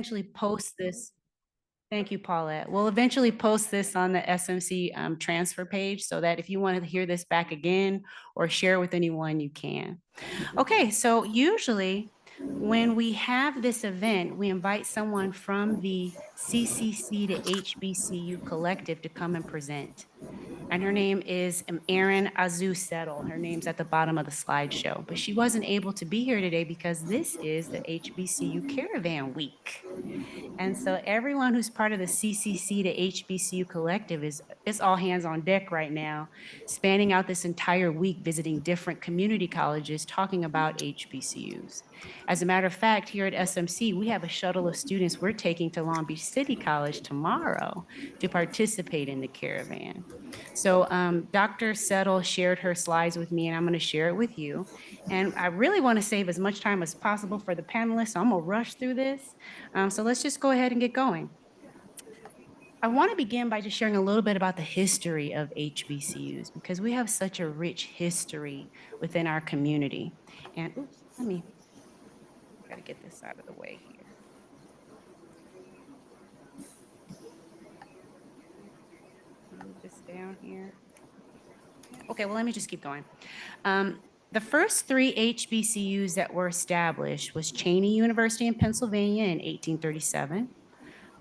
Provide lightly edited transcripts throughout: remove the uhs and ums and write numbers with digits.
eventually post this. Thank you, Paulette. We'll eventually post this on the SMC transfer page so that if you want to hear this back again or share with anyone, you can. Okay, so usually when we have this event, we invite someone from the CCC to HBCU collective to come and present. And her name is Erin Azu Settle. Her name's at the bottom of the slideshow, but she wasn't able to be here today because this is the HBCU Caravan Week. And so everyone who's part of the CCC to HBCU collective is it's all hands on deck right now, spanning out this entire week, visiting different community colleges, talking about HBCUs. As a matter of fact, here at SMC, we have a shuttle of students we're taking to Long Beach City College tomorrow to participate in the caravan. So Dr. Settle shared her slides with me, and I'm going to share it with you. And I really want to save as much time as possible for the panelists, so I'm going to rush through this. So let's just go ahead and get going. I want to begin by just sharing a little bit about the history of HBCUs because we have such a rich history within our community. And oops, got to get this out of the way here. Move this down here. Okay, well, let me just keep going. The first three HBCUs that were established was Cheyney University in Pennsylvania in 1837,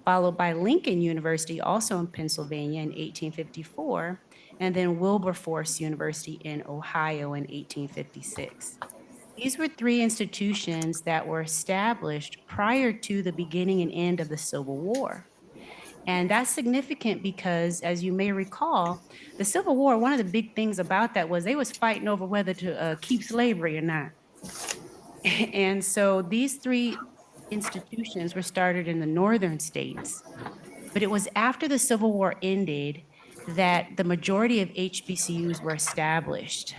followed by Lincoln University, also in Pennsylvania in 1854, and then Wilberforce University in Ohio in 1856. These were three institutions that were established prior to the beginning and end of the Civil War. And that's significant because, as you may recall, the Civil War, one of the big things about that was they was fighting over whether to keep slavery or not. And so these three institutions were started in the northern states. But it was after the Civil War ended that the majority of HBCUs were established.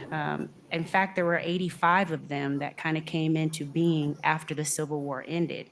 In fact, there were 85 of them that kind of came into being after the Civil War ended.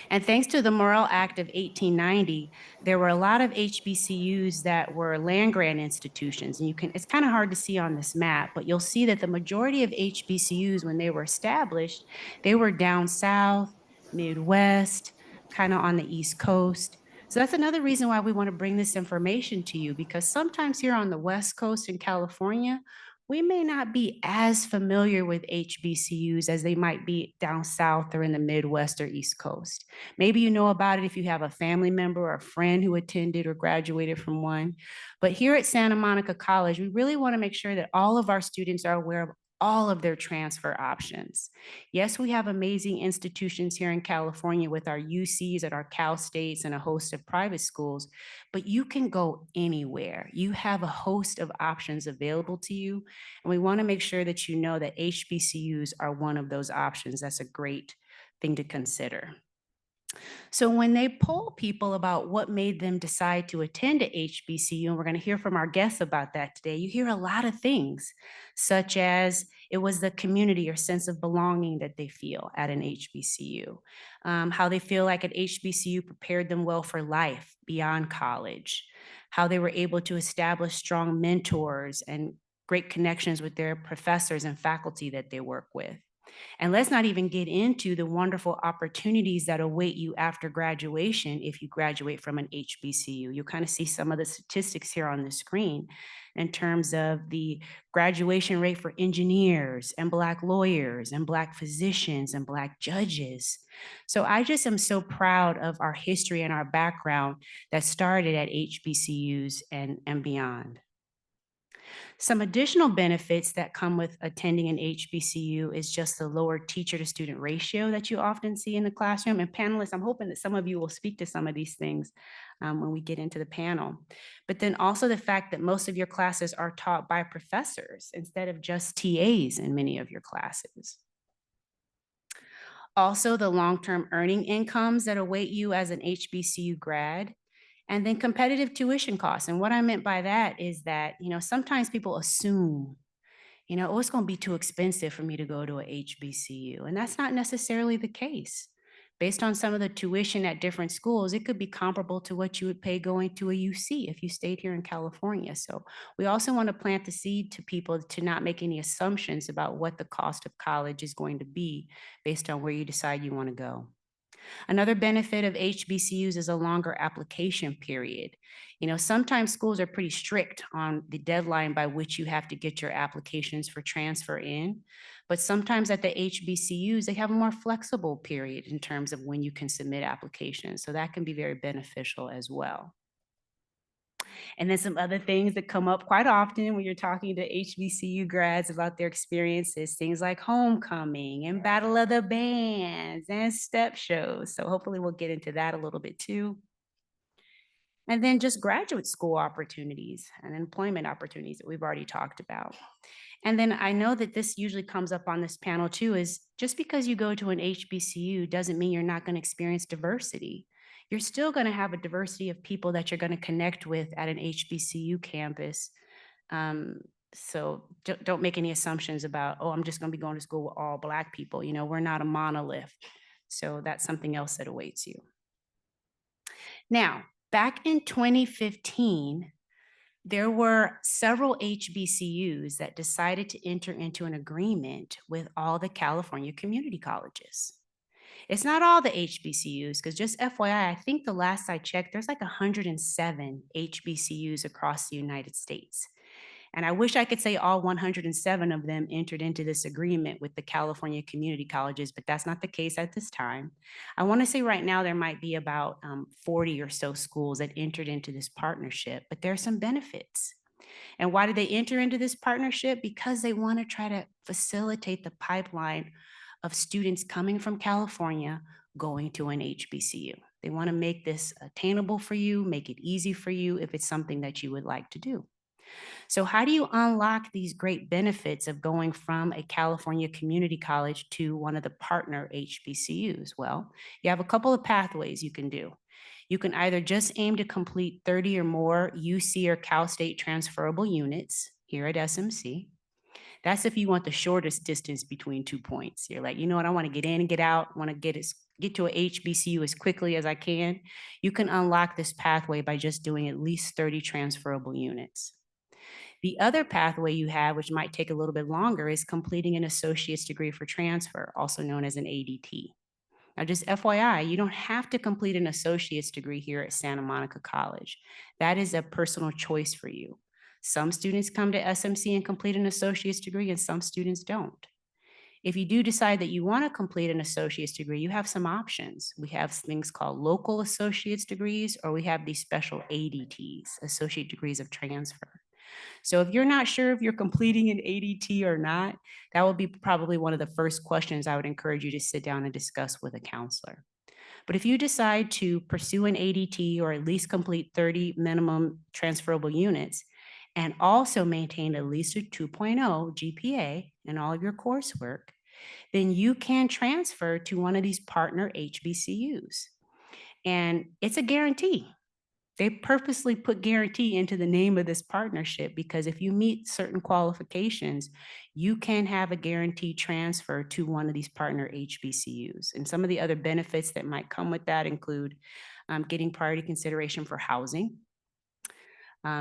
And thanks to the Morrill Act of 1890, there were a lot of HBCUs that were land grant institutions. And it's kind of hard to see on this map, but you'll see that the majority of HBCUs, when they were established, they were down south, Midwest, kind of on the East Coast. So that's another reason why we want to bring this information to you, because sometimes here on the West Coast in California, we may not be as familiar with HBCUs as they might be down south or in the Midwest or East Coast. Maybe you know about it if you have a family member or a friend who attended or graduated from one. But here at Santa Monica College, we really want to make sure that all of our students are aware of all of their transfer options. Yes, we have amazing institutions here in California with our UCs at our Cal States and a host of private schools, but you can go anywhere. You have a host of options available to you. And we want to make sure that you know that HBCUs are one of those options. That's a great thing to consider. So when they poll people about what made them decide to attend a HBCU, and we're going to hear from our guests about that today, you hear a lot of things, such as it was the community or sense of belonging that they feel at an HBCU, how they feel like an HBCU prepared them well for life beyond college, how they were able to establish strong mentors and great connections with their professors and faculty that they work with. And let's not even get into the wonderful opportunities that await you after graduation if you graduate from an HBCU. You'll kind of see some of the statistics here on the screen in terms of the graduation rate for engineers and Black lawyers and Black physicians and Black judges. So I just am so proud of our history and our background that started at HBCUs and beyond. Some additional benefits that come with attending an HBCU is just the lower teacher to student ratio that you often see in the classroom. And panelists, I'm hoping that some of you will speak to some of these things when we get into the panel. But then also the fact that most of your classes are taught by professors instead of just TAs in many of your classes. Also, the long-term earning incomes that await you as an HBCU grad. And then competitive tuition costs. And what I meant by that is that, sometimes people assume, oh, it's going to be too expensive for me to go to a HBCU. And that's not necessarily the case. Based on some of the tuition at different schools, it could be comparable to what you would pay going to a UC if you stayed here in California. So we also want to plant the seed to people to not make any assumptions about what the cost of college is going to be based on where you decide you want to go. Another benefit of HBCUs is a longer application period. Sometimes schools are pretty strict on the deadline by which you have to get your applications for transfer in. But sometimes at the HBCUs, they have a more flexible period in terms of when you can submit applications. So that can be very beneficial as well. And then some other things that come up quite often when you're talking to HBCU grads about their experiences, things like homecoming and Battle of the Bands and step shows. So hopefully we'll get into that a little bit too. And then just graduate school opportunities and employment opportunities that we've already talked about. And then I know that this usually comes up on this panel too, is just because you go to an HBCU doesn't mean you're not going to experience diversity. You're still going to have a diversity of people that you're going to connect with at an HBCU campus. Um, so don't make any assumptions about, oh, I'm just going to be going to school with all Black people. We're not a monolith. So that's something else that awaits you. Now, back in 2015, there were several HBCUs that decided to enter into an agreement with all the California community colleges. It's not all the HBCUs, because just FYI, I think the last I checked, there's like 107 HBCUs across the United States. And I wish I could say all 107 of them entered into this agreement with the California community colleges, but that's not the case at this time. I want to say right now there might be about 40 or so schools that entered into this partnership, but there are some benefits. And why did they enter into this partnership? Because they want to try to facilitate the pipeline of students coming from California going to an HBCU. They want to make this attainable for you, make it easy for you if it's something that you would like to do. So how do you unlock these great benefits of going from a California community college to one of the partner HBCUs? Well, you have a couple of pathways you can do. You can either just aim to complete 30 or more UC or Cal State transferable units here at SMC. That's if you want the shortest distance between 2 points. You're like, you know what, I want to get in and get out, want to get to a HBCU as quickly as I can. You can unlock this pathway by just doing at least 30 transferable units. The other pathway you have, which might take a little bit longer, is completing an associate's degree for transfer, also known as an ADT. Now, just FYI, you don't have to complete an associate's degree here at Santa Monica College. That is a personal choice for you. Some students come to SMC and complete an associate's degree, and some students don't. If you do decide that you want to complete an associate's degree, you have some options. We have things called local associate's degrees, or we have these special ADTs, associate degrees of transfer. So if you're not sure if you're completing an ADT or not, that will be probably one of the first questions I would encourage you to sit down and discuss with a counselor. But if you decide to pursue an ADT or at least complete 30 minimum transferable units and also maintain at least a 2.0 GPA in all of your coursework, then you can transfer to one of these partner HBCUs. And it's a guarantee. They purposely put guarantee into the name of this partnership because if you meet certain qualifications, you can have a guaranteed transfer to one of these partner HBCUs. And some of the other benefits that might come with that include getting priority consideration for housing.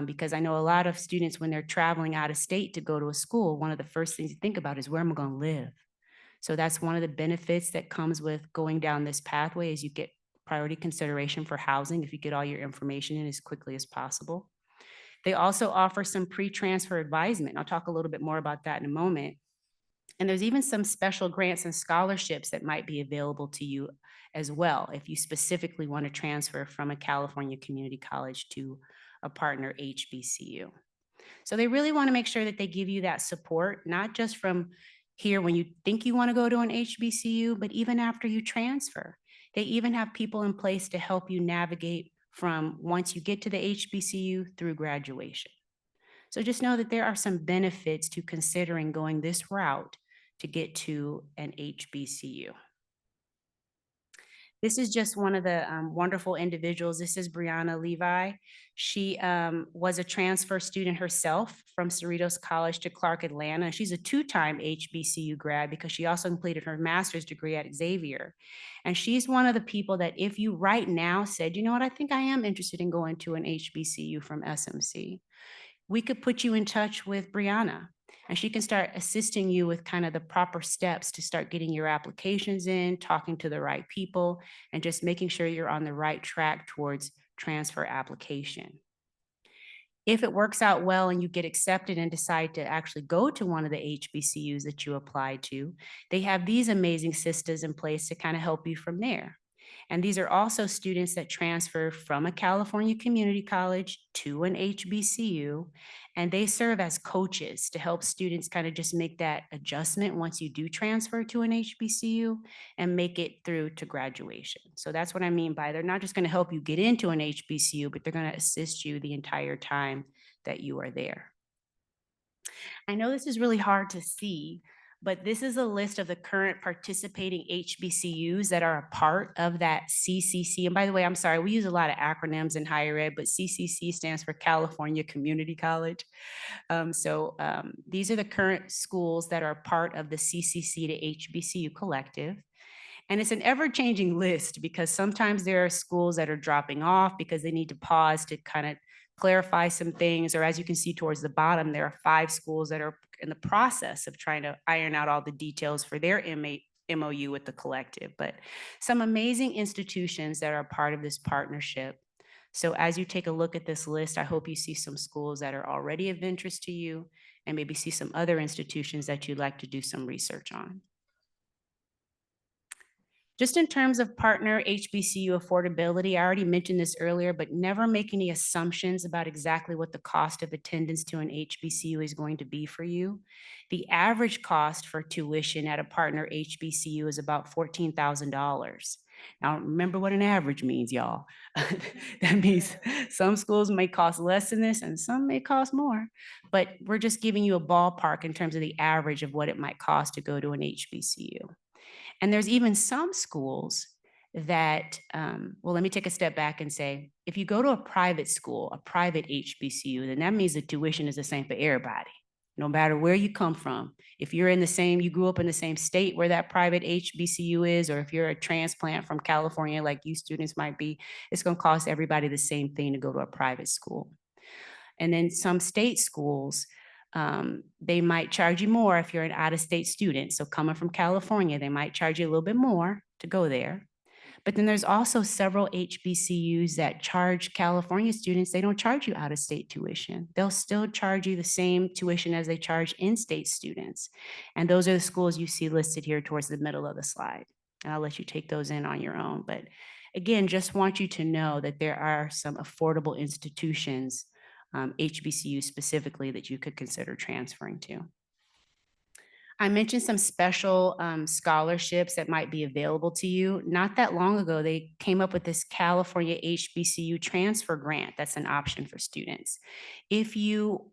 Because I know a lot of students, when they're traveling out of state to go to a school, one of the first things you think about is where am I going to live? So that's one of the benefits that comes with going down this pathway is you get priority consideration for housing if you get all your information in as quickly as possible. They also offer some pre-transfer advisement. I'll talk a little bit more about that in a moment. And there's even some special grants and scholarships that might be available to you as well if you specifically want to transfer from a California community college to a partner HBCU. So they really want to make sure that they give you that support, not just from here when you think you want to go to an HBCU, but even after you transfer. They even have people in place to help you navigate from once you get to the HBCU through graduation. So just know that there are some benefits to considering going this route to get to an HBCU. This is just one of the wonderful individuals. This is Brianna Levi. She was a transfer student herself from Cerritos College to Clark Atlanta. She's a two-time HBCU grad because she also completed her master's degree at Xavier. And she's one of the people that if you right now said, you know what, I think I am interested in going to an HBCU from SMC, we could put you in touch with Brianna. And she can start assisting you with kind of the proper steps to start getting your applications in, talking to the right people, and just making sure you're on the right track towards transfer application. If it works out well and you get accepted and decide to actually go to one of the HBCUs that you applied to, they have these amazing sisters in place to kind of help you from there. And these are also students that transfer from a California community college to an HBCU, and they serve as coaches to help students kind of just make that adjustment once you do transfer to an HBCU and make it through to graduation. So that's what I mean by they're not just going to help you get into an HBCU, but they're going to assist you the entire time that you are there. I know this is really hard to see, but this is a list of the current participating HBCUs that are a part of that CCC. And by the way, I'm sorry, we use a lot of acronyms in higher ed, but CCC stands for California Community College. These are the current schools that are part of the CCC to HBCU collective. And it's an ever changing list because sometimes there are schools that are dropping off because they need to pause to kind of clarify some things. Or as you can see towards the bottom, there are 5 schools that are in the process of trying to iron out all the details for their MOU with the collective. But some amazing institutions that are part of this partnership. So as you take a look at this list, I hope you see some schools that are already of interest to you and maybe see some other institutions that you'd like to do some research on. Just in terms of partner HBCU affordability, I already mentioned this earlier, but never make any assumptions about exactly what the cost of attendance to an HBCU is going to be for you. The average cost for tuition at a partner HBCU is about $14,000. Now, remember what an average means, y'all. That means some schools may cost less than this and some may cost more, but we're just giving you a ballpark in terms of the average of what it might cost to go to an HBCU. And there's even some schools that, well, let me take a step back and say, if you go to a private school, a private HBCU, then that means the tuition is the same for everybody, no matter where you come from. If you're in the same, you grew up in the same state where that private HBCU is, or if you're a transplant from California, like you students might be, it's going to cost everybody the same thing to go to a private school. And then some state schools, they might charge you more if you're an out-of-state student. So coming from California, they might charge you a little bit more to go there. But then there's also several HBCUs that charge California students. They don't charge you out-of-state tuition. They'll still charge you the same tuition as they charge in-state students. And those are the schools you see listed here towards the middle of the slide. And I'll let you take those in on your own. But again, just want you to know that there are some affordable institutions, HBCU specifically, that you could consider transferring to. I mentioned some special scholarships that might be available to you. Not that long ago, they came up with this California HBCU transfer grant that's an option for students. If you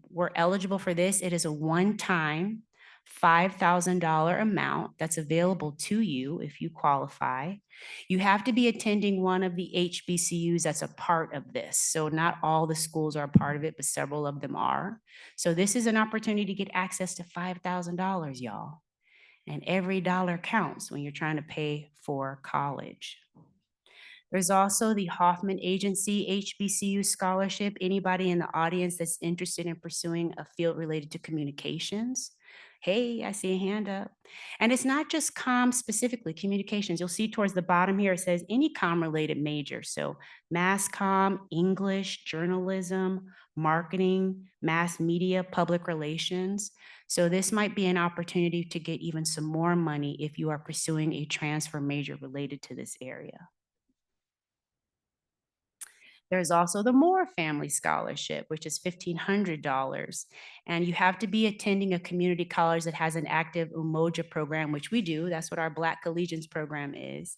were eligible for this, it is a one-time $5,000 amount that's available to you if you qualify. You have to be attending one of the HBCUs that's a part of this. So not all the schools are a part of it, but several of them are. So this is an opportunity to get access to $5,000, y'all. And every dollar counts when you're trying to pay for college. There's also the Hoffman Agency HBCU scholarship. Anybody in the audience that's interested in pursuing a field related to communications? Hey, I see a hand up. And it's not just comm specifically, communications. You'll see towards the bottom here, it says any comm related major. So mass comm, English, journalism, marketing, mass media, public relations. So this might be an opportunity to get even some more money if you are pursuing a transfer major related to this area. There's also the Moore Family Scholarship, which is $1,500. And you have to be attending a community college that has an active Umoja program, which we do. That's what our Black Collegians program is.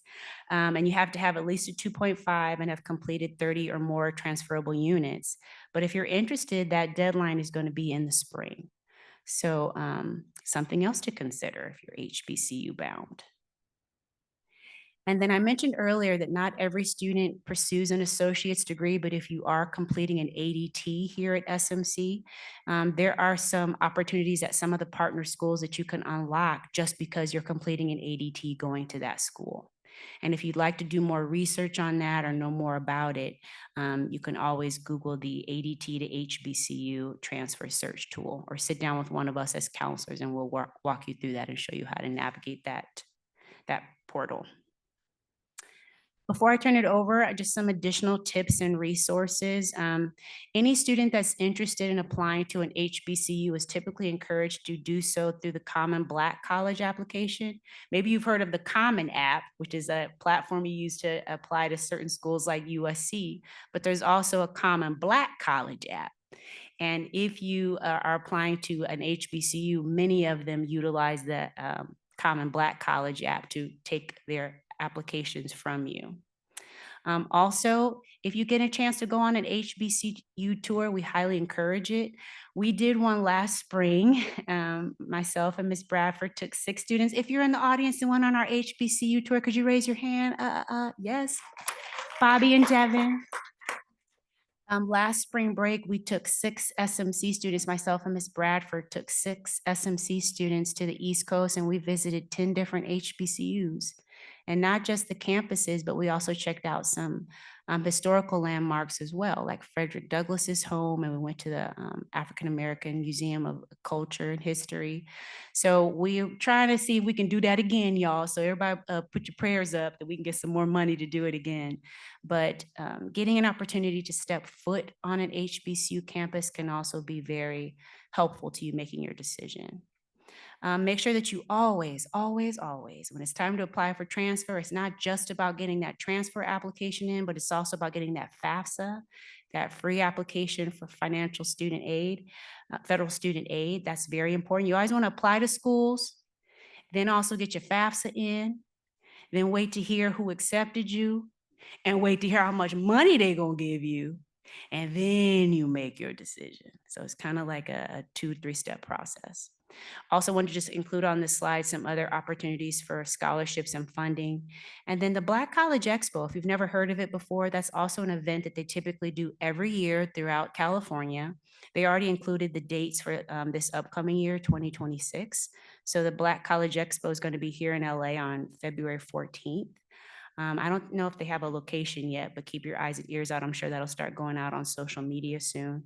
And you have to have at least a 2.5 and have completed 30 or more transferable units. But if you're interested, that deadline is going to be in the spring. So something else to consider if you're HBCU bound. And then I mentioned earlier that not every student pursues an associate's degree, but if you are completing an ADT here at SMC, there are some opportunities at some of the partner schools that you can unlock just because you're completing an ADT going to that school. And if you'd like to do more research on that or know more about it, you can always Google the ADT to HBCU transfer search tool, or sit down with one of us as counselors and we'll walk you through that and show you how to navigate that portal. Before I turn it over, just some additional tips and resources. Any student that's interested in applying to an HBCU is typically encouraged to do so through the Common Black College application. Maybe you've heard of the Common app, which is a platform you use to apply to certain schools like USC, but there's also a Common Black College app. And if you are applying to an HBCU, many of them utilize the Common Black College app to take their applications from you. Also, if you get a chance to go on an HBCU tour, we highly encourage it. We did one last spring. Myself and Ms. Bradford took 6 students. If you're in the audience and went on our HBCU tour, could you raise your hand? Yes. Bobby and Devin. Last spring break, we took 6 SMC students. Myself and Ms. Bradford took 6 SMC students to the East Coast, and we visited 10 different HBCUs. And not just the campuses, but we also checked out some historical landmarks as well, like Frederick Douglass's home, and we went to the African American Museum of Culture and History. So we're trying to see if we can do that again, y'all. So everybody put your prayers up that we can get some more money to do it again. But getting an opportunity to step foot on an HBCU campus can also be very helpful to you making your decision. Make sure that you always, when it's time to apply for transfer, it's not just about getting that transfer application in, but it's also about getting that FAFSA, that free application for financial student aid, federal student aid. That's very important. You always want to apply to schools, then also get your FAFSA in, then wait to hear who accepted you, and wait to hear how much money they're going to give you, and then you make your decision. So it's kind of like a 2-3-step process. Also want to just include on this slide some other opportunities for scholarships and funding. And then the Black College Expo, if you've never heard of it before, that's also an event that they typically do every year throughout California. They already included the dates for this upcoming year, 2026. So the Black College Expo is going to be here in LA on February 14th. I don't know if they have a location yet, but keep your eyes and ears out. I'm sure that'll start going out on social media soon.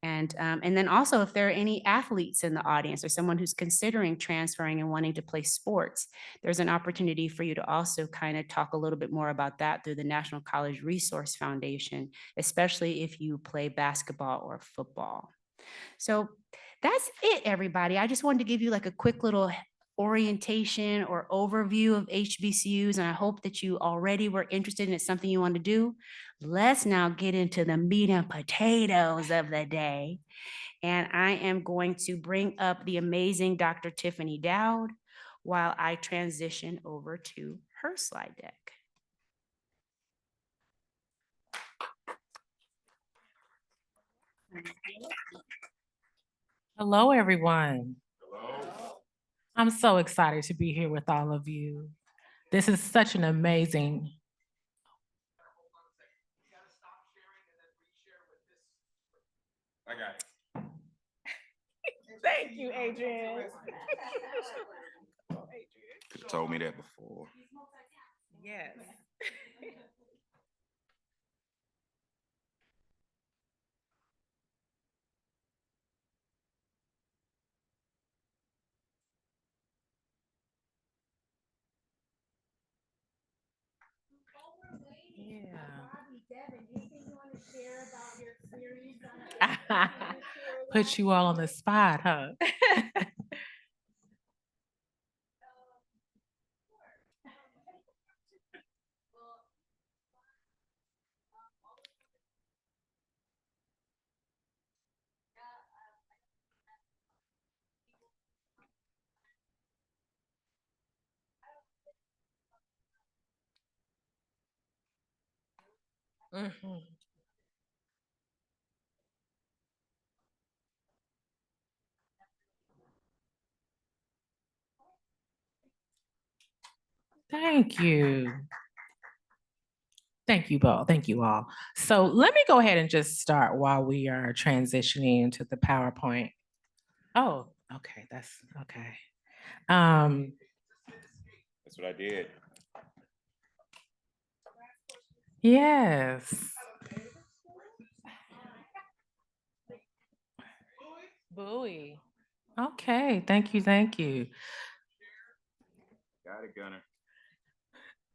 And then also, if there are any athletes in the audience or someone who's considering transferring and wanting to play sports, there's an opportunity for you to also kind of talk a little bit more about that through the National College Resource Foundation, especially if you play basketball or football. So that's it, everybody. I just wanted to give you like a quick little orientation or overview of HBCUs, and I hope that you already were interested in it, something you want to do. Let's now get into the meat and potatoes of the day. And I am going to bring up the amazing Dr. Tiffany Dowd while I transition over to her slide deck. Hello, everyone. Hello. I'm so excited to be here with all of you. This is such an amazing. I got it. Thank you, Adrian. Could have told me that before. Yes. Put you all on the spot, huh? Mm-hmm. Thank you. Thank you both. Thank you all. So let me go ahead and just start while we are transitioning into the PowerPoint. Oh, okay. That's okay. That's what I did. Yes. Bowie. Okay, thank you, thank you. Got it, Gunner.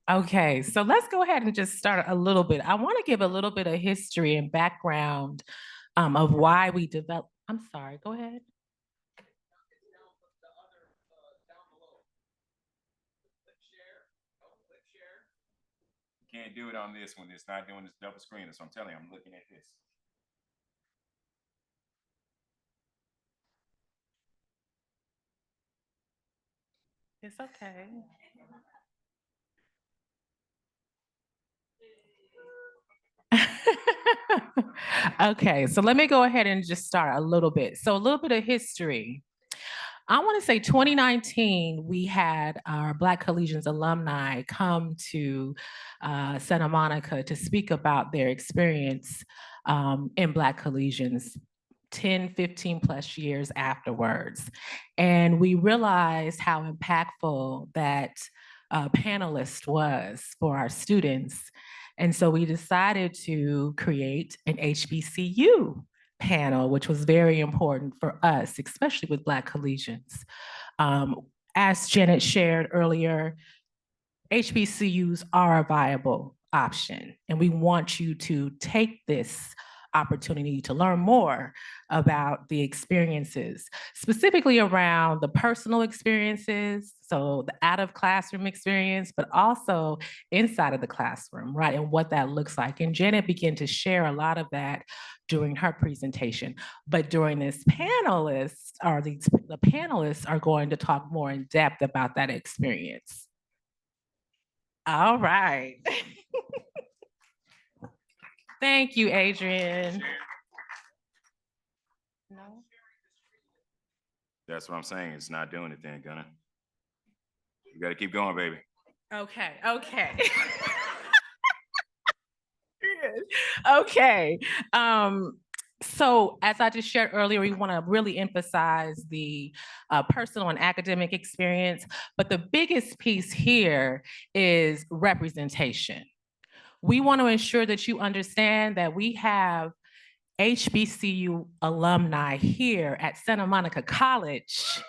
Okay, so let's go ahead and just start a little bit. I want to give a little bit of history and background of why we developed. I'm sorry, go ahead. Can't do it on this one. It's not doing this double screen. So I'm telling you, I'm looking at this. It's okay. Okay, so let me go ahead and just start a little bit. So a little bit of history. I want to say 2019, we had our Black Collegians alumni come to Santa Monica to speak about their experience in Black Collegians 10, 15 plus years afterwards. And we realized how impactful that panelist was for our students. And so we decided to create an HBCU panel, which was very important for us, especially with Black collegians. As Janet shared earlier, HBCUs are a viable option, and we want you to take this opportunity to learn more about the experiences, specifically around the personal experiences, so the out of classroom experience, but also inside of the classroom, right, and what that looks like. And Janet began to share a lot of that during her presentation. But during this panelist, or the panelists are going to talk more in depth about that experience. All right. Thank you, Adrian. No. That's what I'm saying. It's not doing it then, Gunner. You got to keep going, baby. Okay, okay. Okay. So as I just shared earlier, we want to really emphasize the personal and academic experience, but the biggest piece here is representation. We want to ensure that you understand that we have HBCU alumni here at Santa Monica College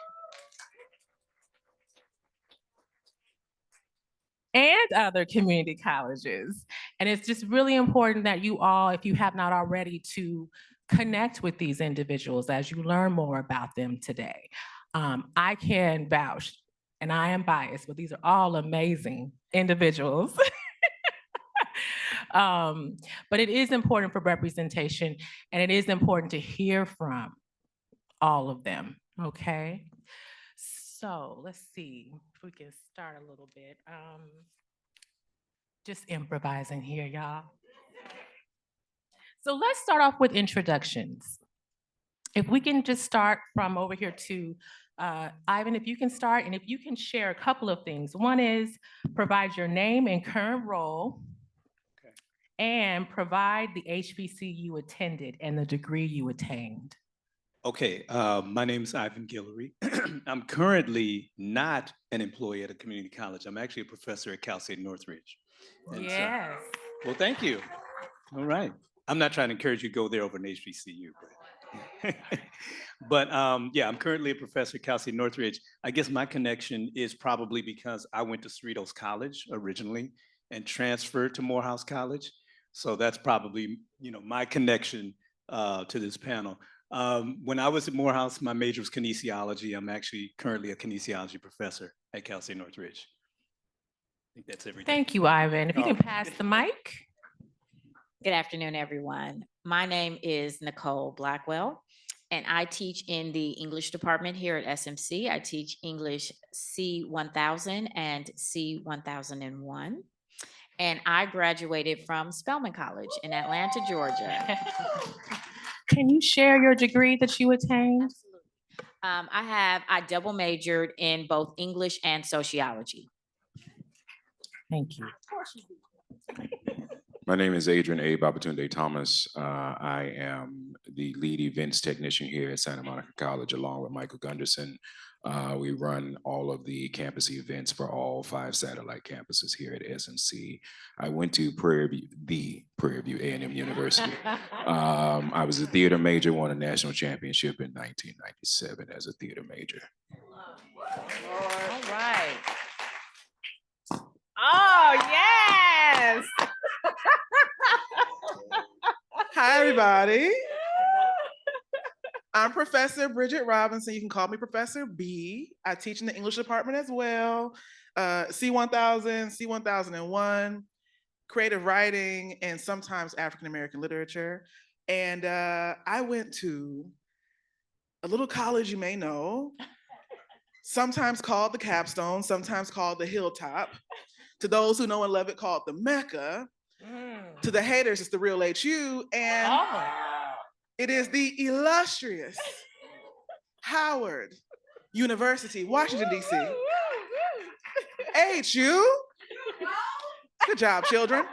and other community colleges. And it's just really important that you all, if you have not already, to connect with these individuals as you learn more about them today. I can vouch, and I am biased, but these are all amazing individuals. But it is important for representation, and it is important to hear from all of them, okay? So let's see if we can start a little bit. Just improvising here, y'all. So let's start off with introductions. If we can just start from over here to Ivan, if you can start, and if you can share a couple of things. One is provide your name and current role, okay, and provide the HBCU you attended and the degree you attained. Okay, my name is Ivan Guillory. I'm currently not an employee at a community college. I'm actually a professor at Cal State Northridge. And yes. Well, thank you. All right. I'm not trying to encourage you to go there over an HBCU, but yeah, I'm currently a professor at Cal State Northridge. I guess my connection is probably because I went to Cerritos College originally and transferred to Morehouse College. So that's probably, my connection to this panel. When I was at Morehouse, my major was kinesiology. I'm actually currently a kinesiology professor at Cal State Northridge. I think that's everything. Thank you, Ivan. If you can pass the mic. Good afternoon, everyone. My name is Nicole Blackwell, and I teach in the English department here at SMC. I teach English C1000 and C1001. And I graduated from Spelman College in Atlanta, Georgia. Can you share your degree that you attained? Absolutely. I double majored in both English and sociology. Thank you. My name is Adrian A. Babatunde Thomas. I am the lead events technician here at Santa Monica College, along with Michael Gunderson. We run all of the campus events for all 5 satellite campuses here at SMC. I went to the Prairie View A&M University. I was a theater major, won a national championship in 1997 as a theater major. All right. Oh, yes. Hi, everybody. I'm Professor Bridget Robinson. You can call me Professor B. I teach in the English department as well. C1000, C1001, creative writing, and sometimes African American literature. And I went to a little college you may know, sometimes called the Capstone, sometimes called the Hilltop. To those who know and love it, called the Mecca. To the haters, it's the real HU. And it is the illustrious Howard University, Washington, D.C. HU. Good job, children.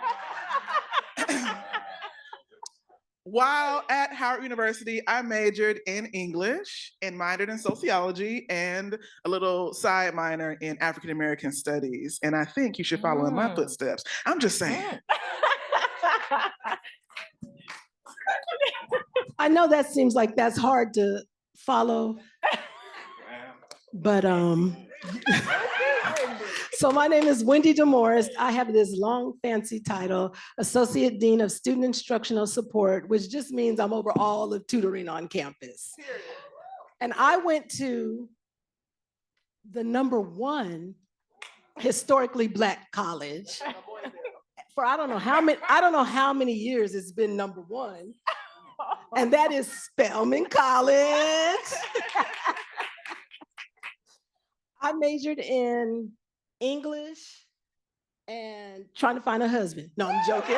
While at Howard University, I majored in English and minored in sociology and a little side minor in African American studies. And I think you should follow in my footsteps. I'm just saying. I know that seems like that's hard to follow, but so my name is Wendy DeMorris. I have this long fancy title, Associate Dean of Student Instructional Support, which just means I'm over all of tutoring on campus. And I went to the #1 historically Black college for I don't know how many years it's been #1. And that is Spelman College. I majored in English and trying to find a husband. No, I'm joking.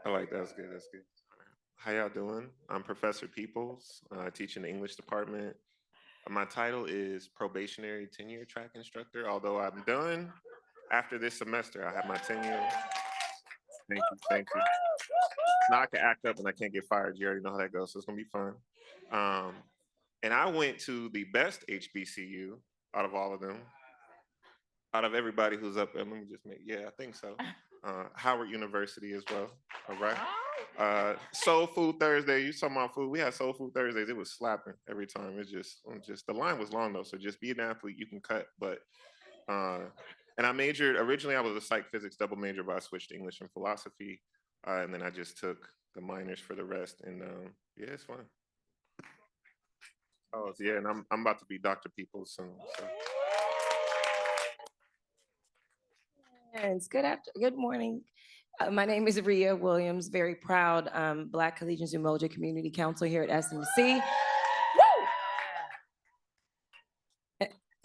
I like that. That's good. That's good. How y'all doing? I'm Professor Peoples. I teach in the English department. My title is probationary tenure track instructor, although I'm done after this semester. I have my tenure. Thank you. Thank you. Now I can act up and I can't get fired. You already know how that goes, so it's gonna be fun. And I went to the best HBCU out of all of them, out of everybody who's up there. Let me just make, yeah, I think so. Howard University as well. All right. Soul Food Thursday. You talking about food? We had Soul Food Thursdays. It was slapping every time. It's just the line was long though. So just be an athlete, you can cut. But and I majored originally. I was a psych physics double major, but I switched to English and philosophy, and then I just took the minors for the rest. And yeah, it's fun. Oh yeah, and I'm about to be Dr. Peoples soon. So. Good morning. My name is Rhea Williams, very proud Black Collegians Umoja Community Council here at SMC. Woo!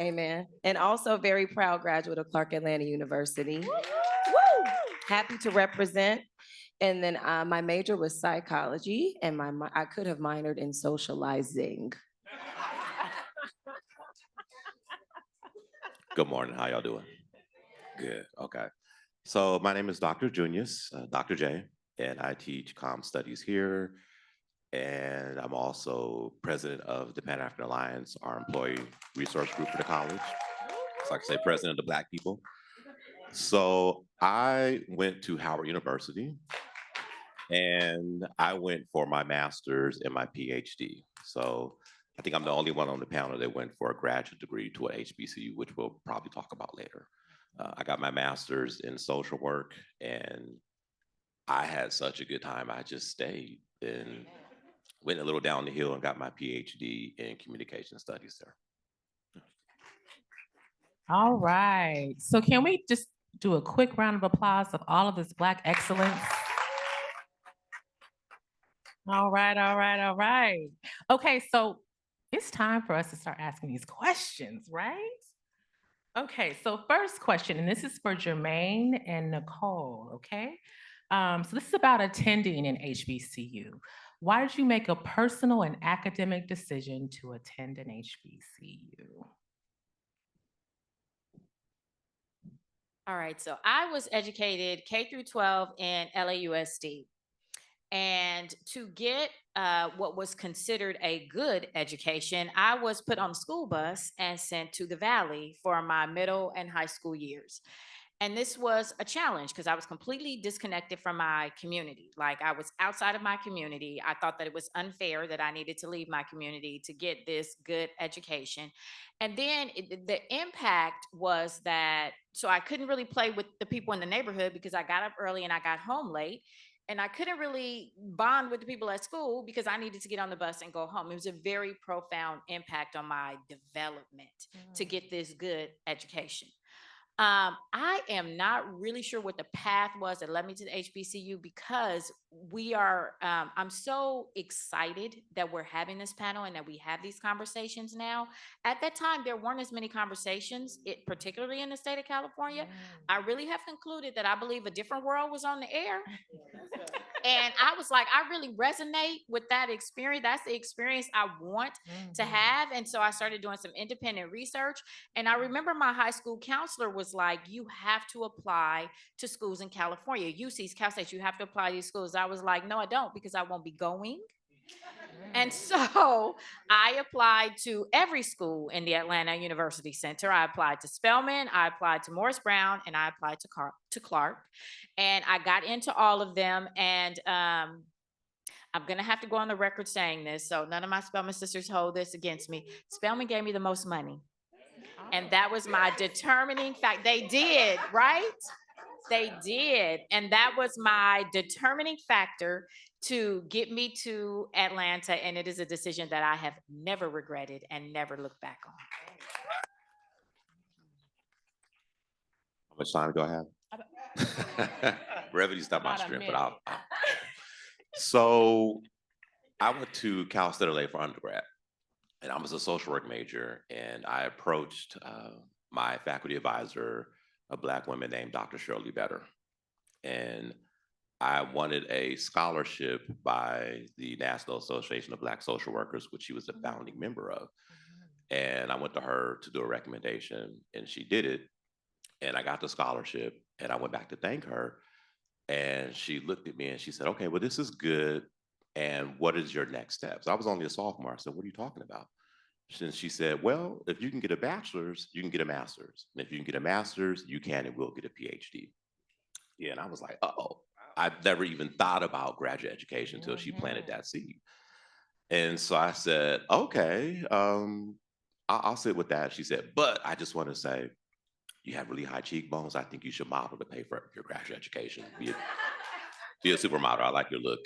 Amen. And also very proud graduate of Clark Atlanta University. Woo! Happy to represent. And then my major was psychology, and I could have minored in socializing. Good morning. How y'all doing? Good. Okay. So my name is Dr. Junius, Dr. J, and I teach comm studies here. And I'm also president of the Pan-African Alliance, our employee resource group for the college. So I can say president of the Black people. So I went to Howard University and I went for my master's and my PhD. So I think I'm the only one on the panel that went for a graduate degree to an HBCU, which we'll probably talk about later. I got my master's in social work and I had such a good time. I just stayed and went a little down the hill and got my PhD in communication studies there. All right. So can we just do a quick round of applause of all of this Black excellence? All right, all right, all right. Okay, so it's time for us to start asking these questions, right? Okay, so first question, and this is for Jermaine and Nicole, okay? So this is about attending an HBCU. Why did you make a personal and academic decision to attend an HBCU? All right, so I was educated K through 12 in LAUSD. And to get what was considered a good education, I was put on a school bus and sent to the Valley for my middle and high school years. And this was a challenge because I was completely disconnected from my community. Like, I was outside of my community. I thought that it was unfair that I needed to leave my community to get this good education. And then the impact was that, so I couldn't really play with the people in the neighborhood because I got up early and I got home late. And I couldn't really bond with the people at school because I needed to get on the bus and go home. It was a very profound impact on my development to get this good education. I am not really sure what the path was that led me to the HBCU because I'm so excited that we're having this panel and that we have these conversations now. At that time, there weren't as many conversations, particularly in the state of California. I really have concluded that I believe a different world was on the air. And I was like, I really resonate with that experience. That's the experience I want to have. And so I started doing some independent research. And I remember my high school counselor was like, you have to apply to schools in California. UC's, Cal State, you have to apply to these schools. I was like, no, I don't, because I won't be going. And so I applied to every school in the Atlanta University Center. I applied to Spelman, I applied to Morris Brown, and I applied to Clark. And I got into all of them. And I'm going to have to go on the record saying this, so none of my Spelman sisters hold this against me. Spelman gave me the most money. And that was my determining fact. They did, right? They did. And that was my determining factor to get me to Atlanta. And it is a decision that I have never regretted and never looked back on. How much time do I have? Brevity's not my strength, but I'll. So I went to Cal State LA for undergrad, and I was a social work major, and I approached my faculty advisor, a Black woman named Dr. Shirley Better. And I wanted a scholarship by the National Association of Black Social Workers, which she was a founding member of. And I went to her to do a recommendation, and she did it. And I got the scholarship, and I went back to thank her. And she looked at me and she said, okay, well, this is good. And what is your next steps? I was only a sophomore. I said, what are you talking about? And she said, well, if you can get a bachelor's, you can get a master's. And if you can get a master's, you can and will get a PhD. Yeah, and I was like, uh-oh. I've never even thought about graduate education until she planted that seed. And so I said, okay, I'll sit with that. She said, but I just want to say, you have really high cheekbones. I think you should model to pay for your graduate education. Be a supermodel. I like your look.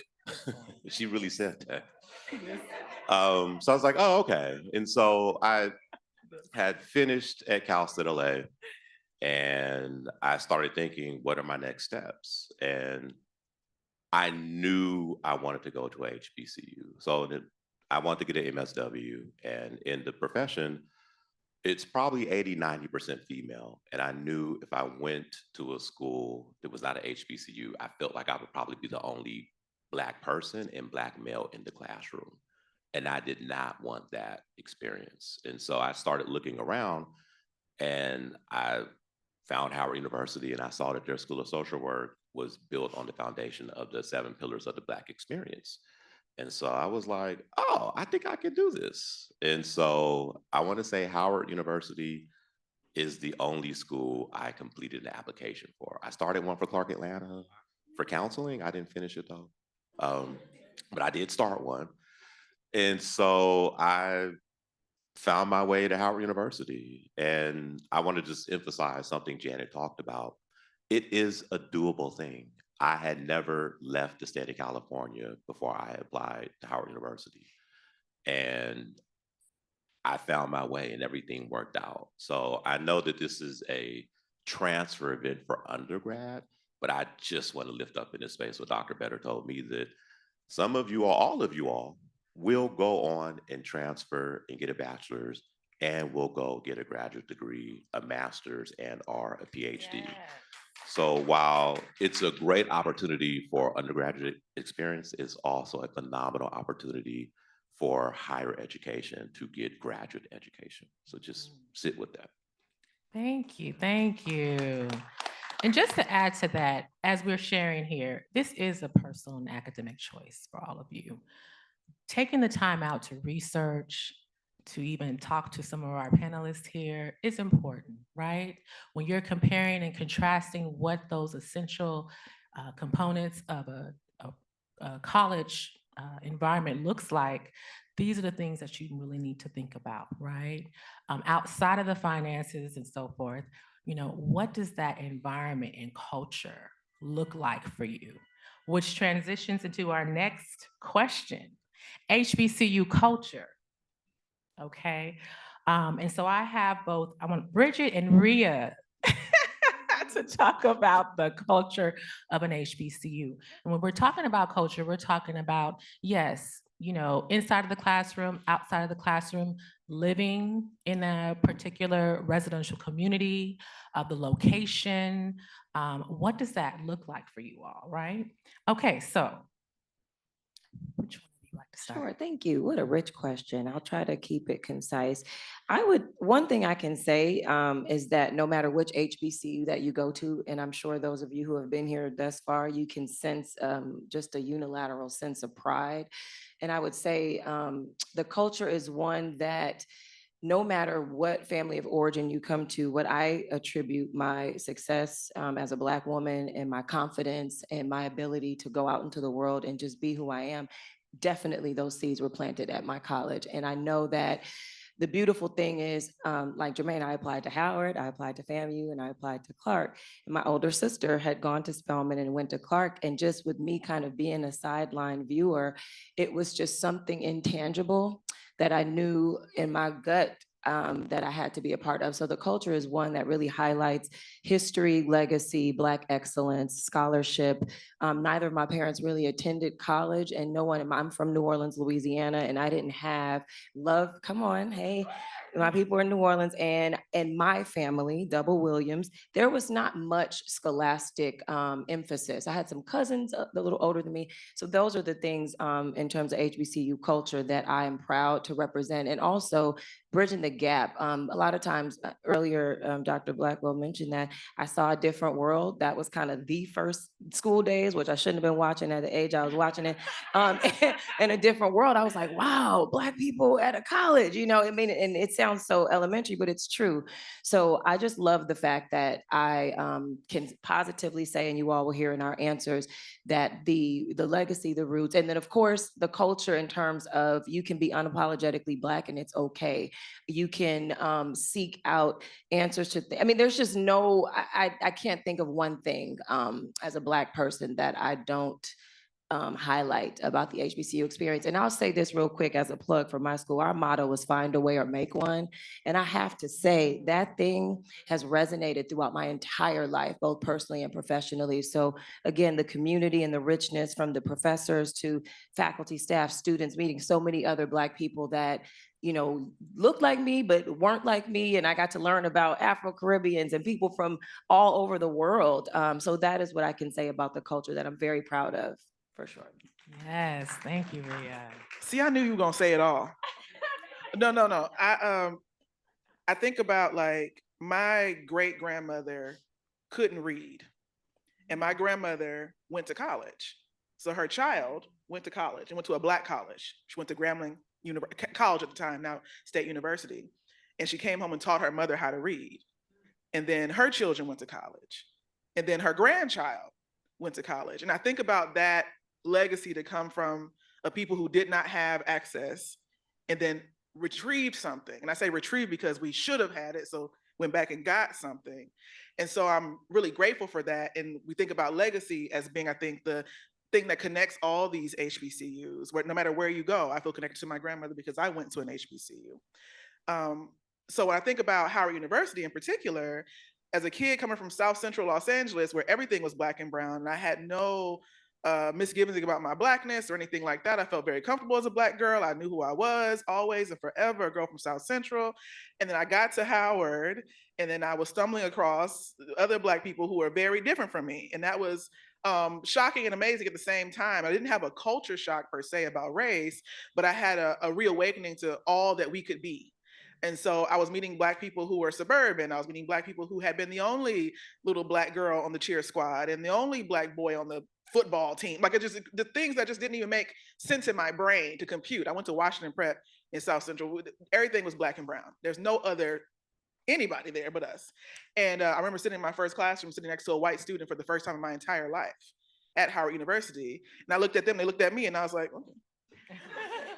She really said that. So I was like, oh, okay. And so I had finished at Cal State LA, and I started thinking, what are my next steps? And I knew I wanted to go to a HBCU. So I wanted to get an MSW. And in the profession, it's probably 80–90% female. And I knew if I went to a school that was not an HBCU, I felt like I would probably be the only Black person and Black male in the classroom. And I did not want that experience. And so I started looking around, and I found Howard University, and I saw that their School of Social Work was built on the foundation of the 7 pillars of the Black experience. And so I was like, oh, I think I can do this. And so I want to say Howard University is the only school I completed an application for. I started one for Clark Atlanta for counseling. I didn't finish it though. But I did start one. And so I found my way to Howard University. And I want to just emphasize something Janet talked about. It is a doable thing. I had never left the state of California before I applied to Howard University. And I found my way and everything worked out. So I know that this is a transfer event for undergrad, but I just want to lift up in this space what Dr. Better told me, that some of you all of you all, will go on and transfer and get a bachelor's, and will go get a graduate degree, a master's, and or a PhD. Yes. So while it's a great opportunity for undergraduate experience, it's also a phenomenal opportunity for higher education to get graduate education. So just sit with that. Thank you. Thank you. And just to add to that, as we're sharing here, this is a personal and academic choice for all of you. Taking the time out to research, to even talk to some of our panelists here is important, right? When you're comparing and contrasting what those essential components of a college environment looks like, these are the things that you really need to think about, right? Outside of the finances and so forth, you know, what does that environment and culture look like for you? Which transitions into our next question, HBCU culture. Okay. And so I have both, I want Bridget and Rhea to talk about the culture of an HBCU. And when we're talking about culture, we're talking about, yes, you know, inside of the classroom, outside of the classroom, living in a particular residential community, the location. What does that look like for you all, right? Okay, so which one would you like to start? Sure, thank you. What a rich question. I'll try to keep it concise. One thing I can say is that no matter which HBCU that you go to, and I'm sure those of you who have been here thus far, you can sense just a unilateral sense of pride. And I would say the culture is one that no matter what family of origin you come to, what I attribute my success as a Black woman and my confidence and my ability to go out into the world and just be who I am, definitely those seeds were planted at my college. And I know that the beautiful thing is, like Jermaine, I applied to Howard, I applied to FAMU, and I applied to Clark. And my older sister had gone to Spelman and went to Clark. And just with me kind of being a sideline viewer, it was just something intangible that I knew in my gut that I had to be a part of. So the culture is one that really highlights history, legacy, Black excellence, scholarship. Neither of my parents really attended college, and no one, I'm from New Orleans, Louisiana, and I didn't have love, come on, hey, my people are in New Orleans, and my family, Double Williams, there was not much scholastic emphasis. I had some cousins a little older than me. So those are the things in terms of HBCU culture that I am proud to represent. And also bridging the gap. A lot of times earlier, Dr. Blackwell mentioned that I saw A Different World. That was kind of the first school days, which I shouldn't have been watching at the age I was watching it. In A Different World, I was like, wow, Black people at a college, you know, I mean, and it sounds so elementary, but it's true. So I just love the fact that I can positively say, and you all will hear in our answers, that the legacy, the roots, and then of course the culture in terms of you can be unapologetically Black and it's okay. You can seek out answers to I mean, there's just no, I can't think of one thing as a Black person that I don't highlight about the HBCU experience. And I'll say this real quick as a plug for my school. Our motto was find a way or make one. And I have to say that thing has resonated throughout my entire life, both personally and professionally. So again, the community and the richness from the professors to faculty, staff, students, meeting so many other Black people that you know, looked like me, but weren't like me. And I got to learn about Afro-Caribbeans and people from all over the world. So that is what I can say about the culture that I'm very proud of, for sure. Yes, thank you, Rhea. See, I knew you were gonna say it all. No. I think about like my great grandmother couldn't read, and my grandmother went to college. So her child went to college and went to a Black college. She went to Grambling College at the time, now State University. And she came home and taught her mother how to read. And then her children went to college. And then her grandchild went to college. And I think about that legacy to come from a people who did not have access and then retrieved something. And I say retrieve because we should have had it, so went back and got something. And so I'm really grateful for that. And we think about legacy as being, I think, the thing that connects all these HBCUs, where no matter where you go, I feel connected to my grandmother because I went to an HBCU. So when I think about Howard University in particular, as a kid coming from South Central Los Angeles, where everything was Black and brown, and I had no misgivings about my Blackness or anything like that. I felt very comfortable as a Black girl. I knew who I was, always and forever, a girl from South Central. And then I got to Howard, and then I was stumbling across other Black people who were very different from me. And that was shocking and amazing at the same time. I didn't have a culture shock per se about race, but I had a reawakening to all that we could be. And so I was meeting Black people who were suburban. I was meeting Black people who had been the only little Black girl on the cheer squad and the only Black boy on the football team. Like, the things that just didn't even make sense in my brain to compute. I went to Washington Prep in South Central. Everything was Black and brown. There's no other anybody there but us. And I remember sitting in my first classroom, sitting next to a white student for the first time in my entire life at Howard University. And I looked at them, they looked at me, and I was like, okay.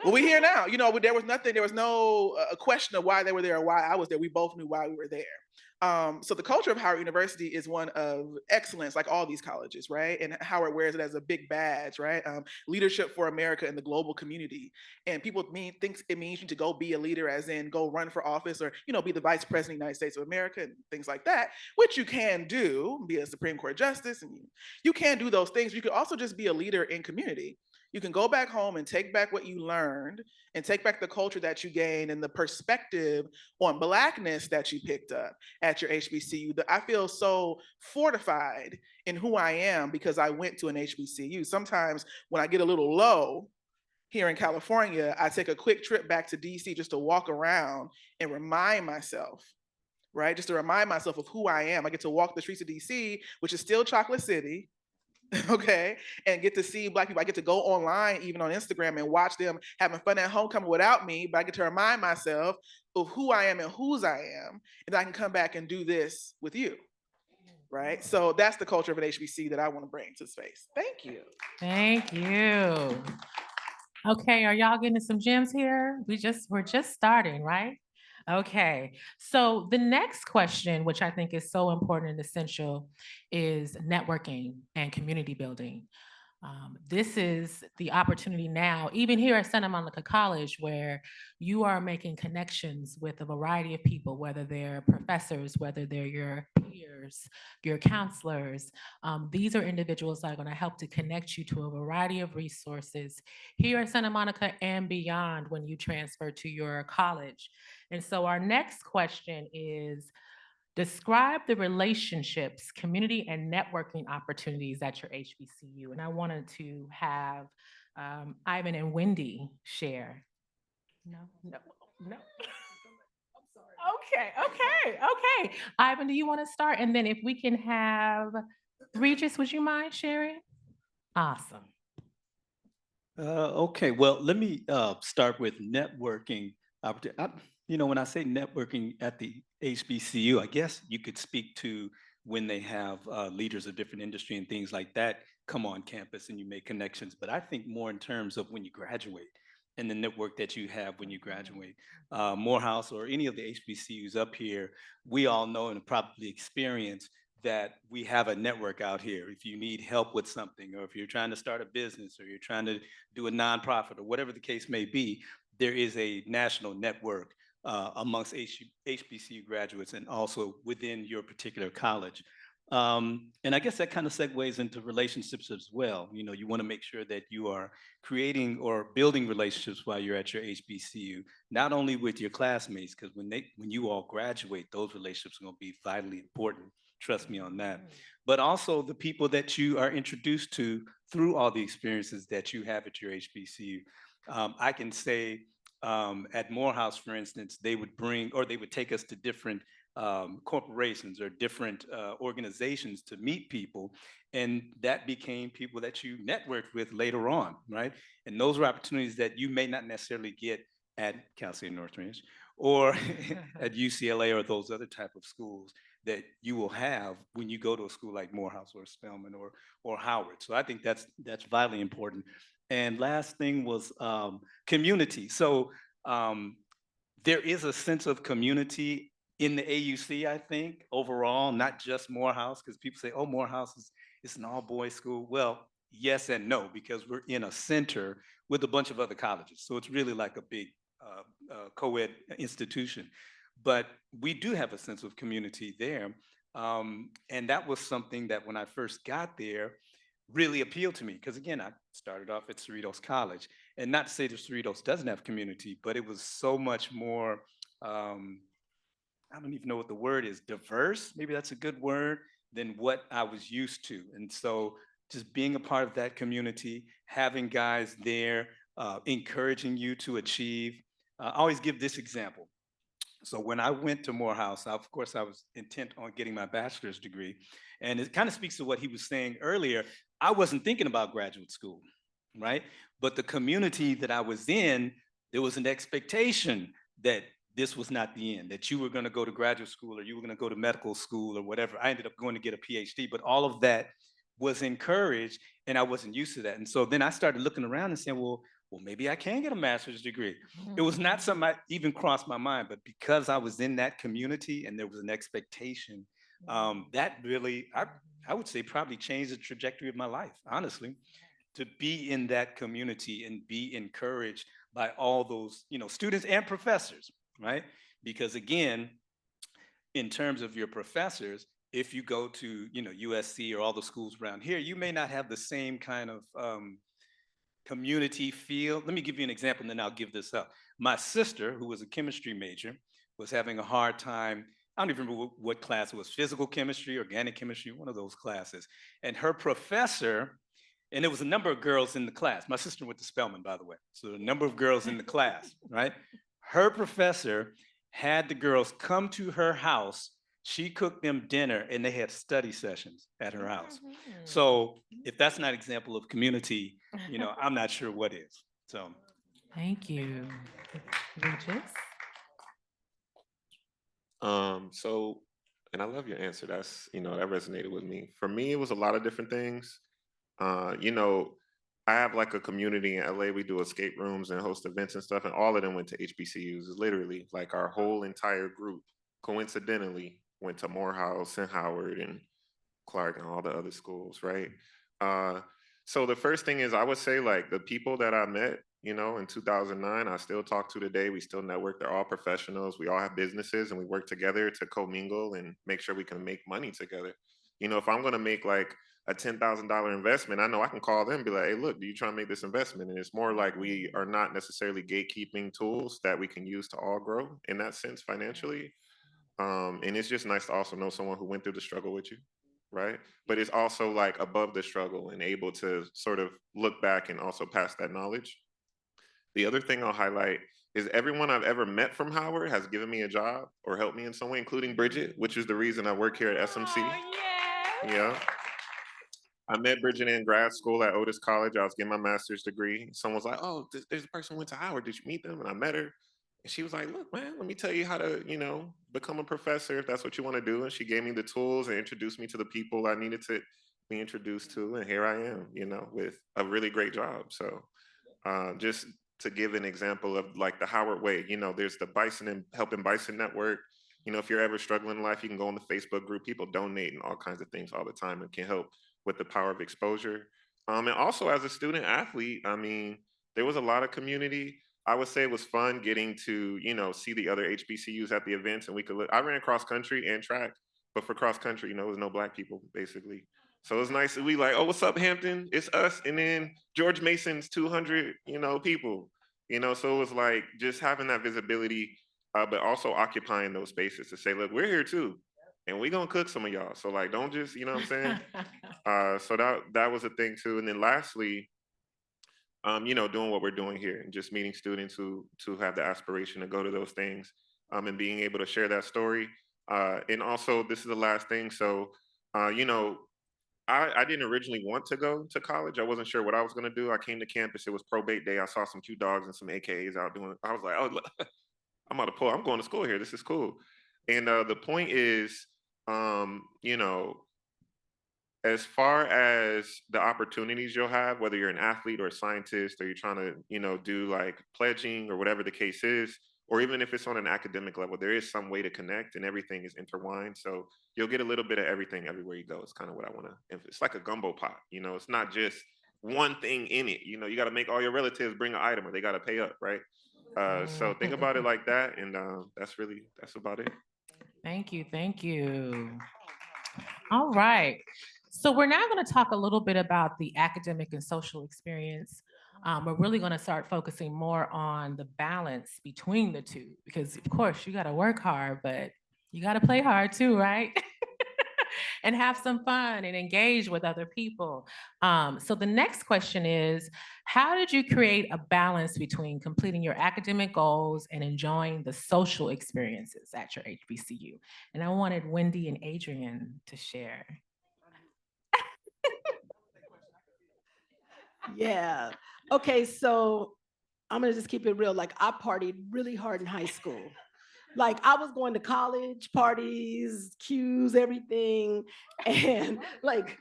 Well, we here now. You know, there was no question of why they were there or why I was there. We both knew why we were there. So the culture of Howard University is one of excellence, like all these colleges, right? And Howard wears it as a big badge, right? Leadership for America in the global community. And people think it means you to go be a leader, as in go run for office or, you know, be the vice president of the United States of America and things like that, which you can do, be a Supreme Court justice, and you can do those things. You could also just be a leader in community. You can go back home and take back what you learned and take back the culture that you gained and the perspective on Blackness that you picked up at your HBCU. I feel so fortified in who I am because I went to an HBCU. Sometimes when I get a little low here in California, I take a quick trip back to DC just to walk around and remind myself, right? Just to remind myself of who I am. I get to walk the streets of DC, which is still Chocolate City, okay, and get to see Black people. I get to go online, even on Instagram, and watch them having fun at homecoming without me, but I get to remind myself of who I am and whose I am, and I can come back and do this with you, right? So that's the culture of an HBC that I want to bring to space. Thank you. Thank you. Okay, are y'all getting some gems here? We're just starting, right? Okay, so the next question, which I think is so important and essential, is networking and community building. This is the opportunity now, even here at Santa Monica College, where you are making connections with a variety of people, whether they're professors, whether they're your peers, your counselors. These are individuals that are going to help to connect you to a variety of resources here at Santa Monica and beyond when you transfer to your college. And so our next question is, describe the relationships, community, and networking opportunities at your HBCU. And I wanted to have Ivan and Wendy share. No. Okay. Ivan, do you want to start? And then if we can have Regis, would you mind sharing? Awesome. Okay, well, let me start with networking opportunity. You know, when I say networking at the HBCU, I guess you could speak to when they have leaders of different industry and things like that come on campus and you make connections. But I think more in terms of when you graduate and the network that you have when you graduate. Morehouse or any of the HBCUs up here, we all know and probably experience that we have a network out here. If you need help with something, or if you're trying to start a business, or you're trying to do a nonprofit, or whatever the case may be, there is a national network amongst HBCU graduates and also within your particular college. And I guess that kind of segues into relationships as well. You know, you want to make sure that you are creating or building relationships while you're at your HBCU, not only with your classmates, because when you all graduate, those relationships are going to be vitally important. Trust me on that. But also the people that you are introduced to through all the experiences that you have at your HBCU. I can say at Morehouse, for instance, they would take us to different corporations or different organizations to meet people. And that became people that you networked with later on, right? And those were opportunities that you may not necessarily get at Cal State Northridge or at UCLA or those other type of schools that you will have when you go to a school like Morehouse or Spelman or Howard. So I think that's vitally important. And last thing was community. So there is a sense of community in the AUC, I think, overall, not just Morehouse, because people say, oh, Morehouse is an all-boys school. Well, yes and no, because we're in a center with a bunch of other colleges. So it's really like a big co-ed institution. But we do have a sense of community there. And that was something that when I first got there, really appealed to me. Because again, I started off at Cerritos College. And not to say that Cerritos doesn't have community, but it was so much more, I don't even know what the word is, diverse, maybe that's a good word, than what I was used to. And so just being a part of that community, having guys there, encouraging you to achieve. I always give this example. So when I went to Morehouse, of course, I was intent on getting my bachelor's degree. And it kind of speaks to what he was saying earlier. I wasn't thinking about graduate school, right? But the community that I was in, there was an expectation that this was not the end, that you were going to go to graduate school or you were going to go to medical school or whatever. I ended up going to get a PhD, but all of that was encouraged and I wasn't used to that. And so then I started looking around and saying, well, maybe I can get a master's degree. It was not something I even crossed my mind, but because I was in that community and there was an expectation, that really, I would say probably changed the trajectory of my life, honestly, to be in that community and be encouraged by all those, students and professors, right? Because again, in terms of your professors, if you go to, USC or all the schools around here, you may not have the same kind of community feel. Let me give you an example and then I'll give this up. My sister, who was a chemistry major, was having a hard time. I don't even remember what class it was, physical chemistry, organic chemistry, one of those classes. And her professor, and there was a number of girls in the class. My sister went to Spelman, by the way. So a number of girls in the class, right? Her professor had the girls come to her house. She cooked them dinner and they had study sessions at her house. So if that's not an example of community, I'm not sure what is. So Thank you. Regis? So, and I love your answer. That's, that resonated with me. For me, it was a lot of different things. I have like a community in LA. We do escape rooms and host events and stuff, and all of them went to HBCUs. It's literally like our whole entire group, coincidentally, went to Morehouse and Howard and Clark and all the other schools, right? So the first thing is I would say like the people that I met, in 2009, I still talk to today. We still network. They're all professionals. We all have businesses and we work together to commingle and make sure we can make money together. If I'm going to make like a $10,000 investment, I know I can call them and be like, hey, look, do you try to make this investment? And it's more like we are not necessarily gatekeeping tools that we can use to all grow in that sense financially. And it's just nice to also know someone who went through the struggle with you, right? But it's also like above the struggle and able to sort of look back and also pass that knowledge. The other thing I'll highlight is everyone I've ever met from Howard has given me a job or helped me in some way, including Bridget, which is the reason I work here at SMC. Yeah. I met Bridget in grad school at Otis College. I was getting my master's degree. Someone was like, oh, there's a person who went to Howard. Did you meet them? And I met her. And she was like, look, man, let me tell you how to, become a professor if that's what you want to do. And she gave me the tools and introduced me to the people I needed to be introduced to. And here I am, with a really great job. So just to give an example of like the Howard way, there's the Bison and Helping Bison Network. If you're ever struggling in life, you can go on the Facebook group. People donate and all kinds of things all the time and can help with the power of exposure. And also as a student athlete, there was a lot of community. I would say it was fun getting to, see the other HBCUs at the events and we could I ran cross country and track, but for cross country, there was no Black people basically. So it was nice that we like, oh, what's up, Hampton? It's us. And then George Mason's 200, people, so it was like just having that visibility, but also occupying those spaces to say, look, we're here too. And we're going to cook some of y'all. So like, don't just, you know what I'm saying? So that was a thing too. And then lastly, doing what we're doing here and just meeting students who have the aspiration to go to those things, and being able to share that story. And also, this is the last thing. So, I didn't originally want to go to college. I wasn't sure what I was going to do. I came to campus. It was probate day. I saw some cute dogs and some AKAs out doing. I was like, oh, I'm about to pull. I'm going to school here. This is cool. And the point is, as far as the opportunities you'll have, whether you're an athlete or a scientist, or you're trying to, do like pledging or whatever the case is, or even if it's on an academic level, there is some way to connect and everything is intertwined. So you'll get a little bit of everything everywhere you go. It's kind of what I want to, it's like a gumbo pot, it's not just one thing in it. You got to make all your relatives bring an item or they got to pay up, right? So think about it like that. And that's about it. Thank you. Thank you. All right. So we're now going to talk a little bit about the academic and social experience. We're really going to start focusing more on the balance between the two, because of course you got to work hard, but you got to play hard too, right? and have some fun and engage with other people. So the next question is, how did you create a balance between completing your academic goals and enjoying the social experiences at your HBCU? And I wanted Wendy and Adrian to share. Yeah. Okay, so I'm gonna just keep it real. Like, I partied really hard in high school. Like, I was going to college parties, cues, everything, and like,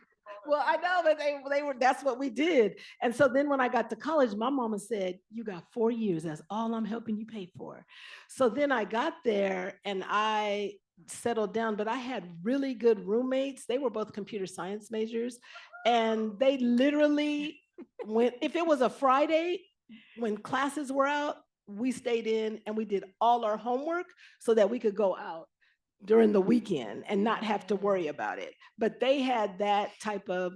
well, I know, but they were, that's what we did. And so then when I got to college, my mama said, "You got 4 years. That's all I'm helping you pay for." So then I got there and I settled down, but I had really good roommates. They were both computer science majors, and they literally when if it was a Friday when classes were out, we stayed in and we did all our homework so that we could go out during the weekend and not have to worry about it. But they had that type of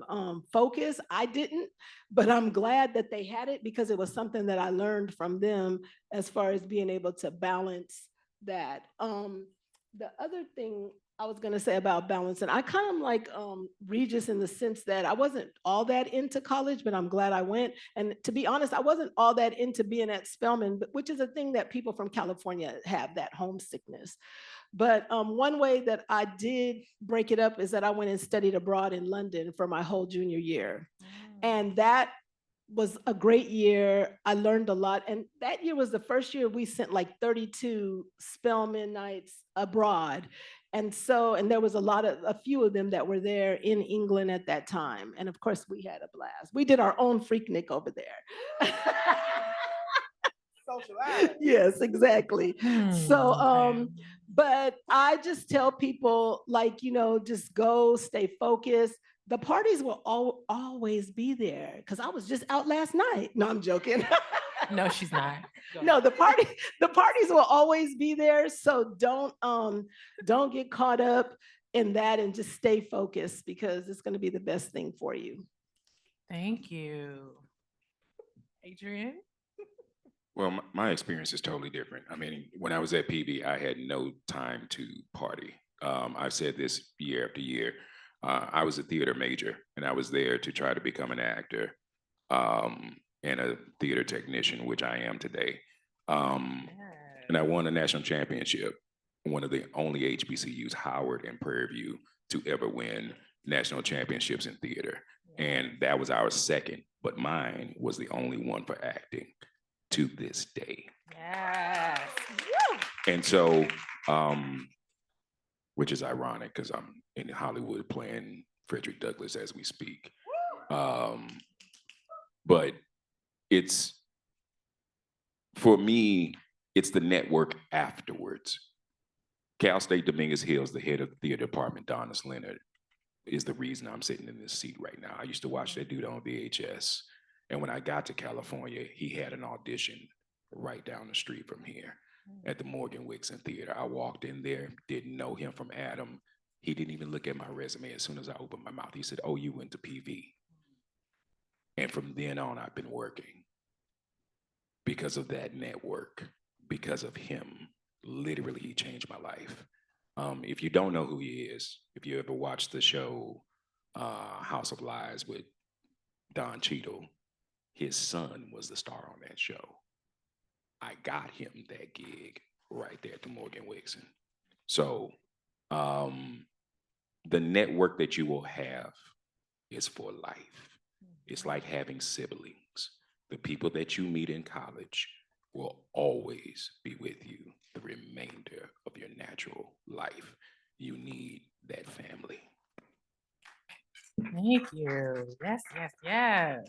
focus. I didn't, but I'm glad that they had it because it was something that I learned from them as far as being able to balance that. The other thing I was gonna say about balance, and I kind of like Regis in the sense that I wasn't all that into college, but I'm glad I went. And to be honest, I wasn't all that into being at Spelman, but which is a thing that people from California have, that homesickness. But one way that I did break it up is that I went and studied abroad in London for my whole junior year. And that was a great year. I learned a lot. And that year was the first year we sent like 32 Spelman nights abroad. And so, and there was a few of them that were there in England at that time. And of course, we had a blast. We did our own Freaknik over there. Socialize. Yes, exactly. So, Okay. but I just tell people, like, just go, stay focused. The parties will always be there because I was just out last night. No, I'm joking. No, she's not. No, the parties will always be there. So don't get caught up in that and just stay focused because it's going to be the best thing for you. Thank you. Adrian? Well, my experience is totally different. I mean, when I was at PB, I had no time to party. I've said this year after year. I was a theater major, and I was there to try to become an actor and a theater technician, which I am today. And I won a national championship, one of the only HBCUs, Howard and Prairie View, to ever win national championships in theater. And that was our second, but mine was the only one for acting to this day. Yes. And so, which is ironic because I'm in Hollywood playing Frederick Douglass as we speak. But it's, for me, it's the network afterwards. Cal State Dominguez Hills, the head of the theater department, Donis Leonard, is the reason I'm sitting in this seat right now. I used to watch that dude on VHS. And when I got to California, he had an audition right down the street from here at the Morgan Wixon Theater. I walked in there, didn't know him from Adam. He didn't even look at my resume. As soon as I opened my mouth, he said, "Oh, you went to PV." And from then on, I've been working because of that network, because of him. Literally, he changed my life. If you don't know who he is, if you ever watched the show House of Lies with Don Cheadle, his son was the star on that show. I got him that gig right there at the Morgan Wixon. So the network that you will have is for life. It's like having siblings. The people that you meet in college will always be with you the remainder of your natural life. You need that family. Thank you. Yes, yes, yes.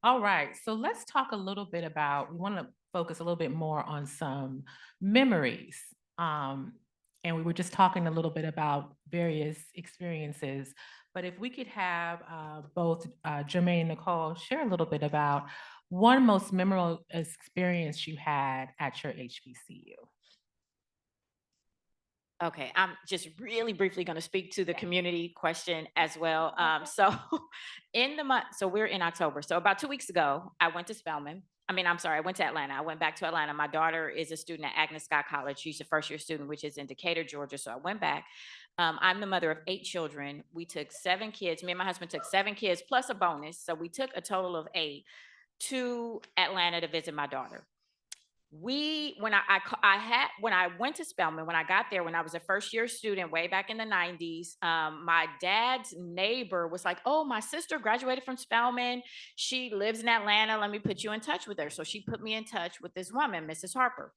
All right, so let's talk a little bit about, we want to focus a little bit more on some memories. And we were just talking a little bit about various experiences, but if we could have both Jermaine and Nicole share a little bit about one most memorable experience you had at your HBCU. Okay, I'm just really briefly going to speak to the community question as well. So in the month, so we're in October. So about 2 weeks ago, I went to Spelman. I'm sorry, I went to Atlanta. I went back to Atlanta. My daughter is a student at Agnes Scott College. She's a first year student, which is in Decatur, Georgia. So I went back. I'm the mother of 8 children. We took 7 kids. Me and my husband took 7 kids plus a bonus. So we took a total of 8 to Atlanta to visit my daughter. When I went to Spelman, when I got there, when I was a first year student way back in the 90s, my dad's neighbor was like, oh, my sister graduated from Spelman. She lives in Atlanta. Let me put you in touch with her. So she put me in touch with this woman, Mrs. Harper.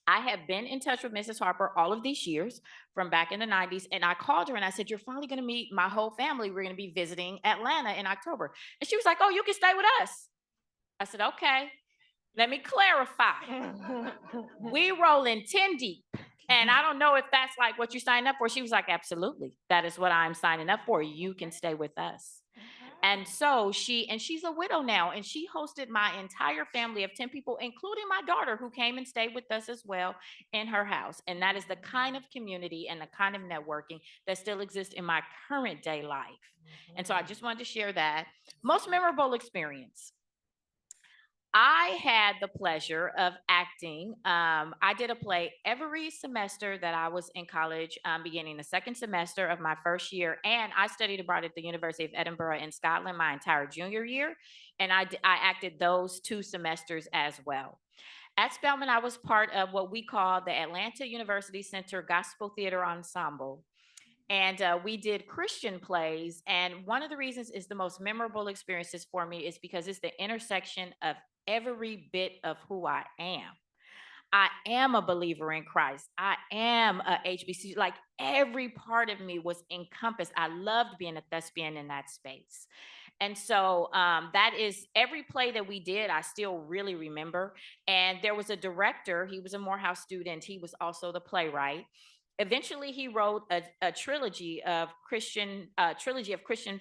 I have been in touch with Mrs. Harper all of these years from back in the 90s. And I called her and I said, you're finally going to meet my whole family. We're going to be visiting Atlanta in October. And she was like, oh, you can stay with us. I said, okay. Let me clarify. We roll in 10 deep. And I don't know if that's like what you signed up for. She was like, absolutely. That is what I'm signing up for. You can stay with us. And so she's a widow now, and she hosted my entire family of 10 people, including my daughter, who came and stayed with us as well in her house. And that is the kind of community and the kind of networking that still exists in my current day life. And so I just wanted to share that. Most memorable experience. I had the pleasure of acting. I did a play every semester that I was in college, beginning the second semester of my first year. And I studied abroad at the University of Edinburgh in Scotland my entire junior year. And I acted those 2 semesters as well. At Spelman, I was part of what we call the Atlanta University Center Gospel Theater Ensemble. And we did Christian plays. And one of the reasons is the most memorable experiences for me is because it's the intersection of every bit of who I am. I am a believer in Christ. I am a HBCU. Like every part of me was encompassed. I loved being a thespian in that space. And so that is every play that we did, I still really remember. And there was a director, he was a Morehouse student. He was also the playwright. Eventually, he wrote a trilogy of Christian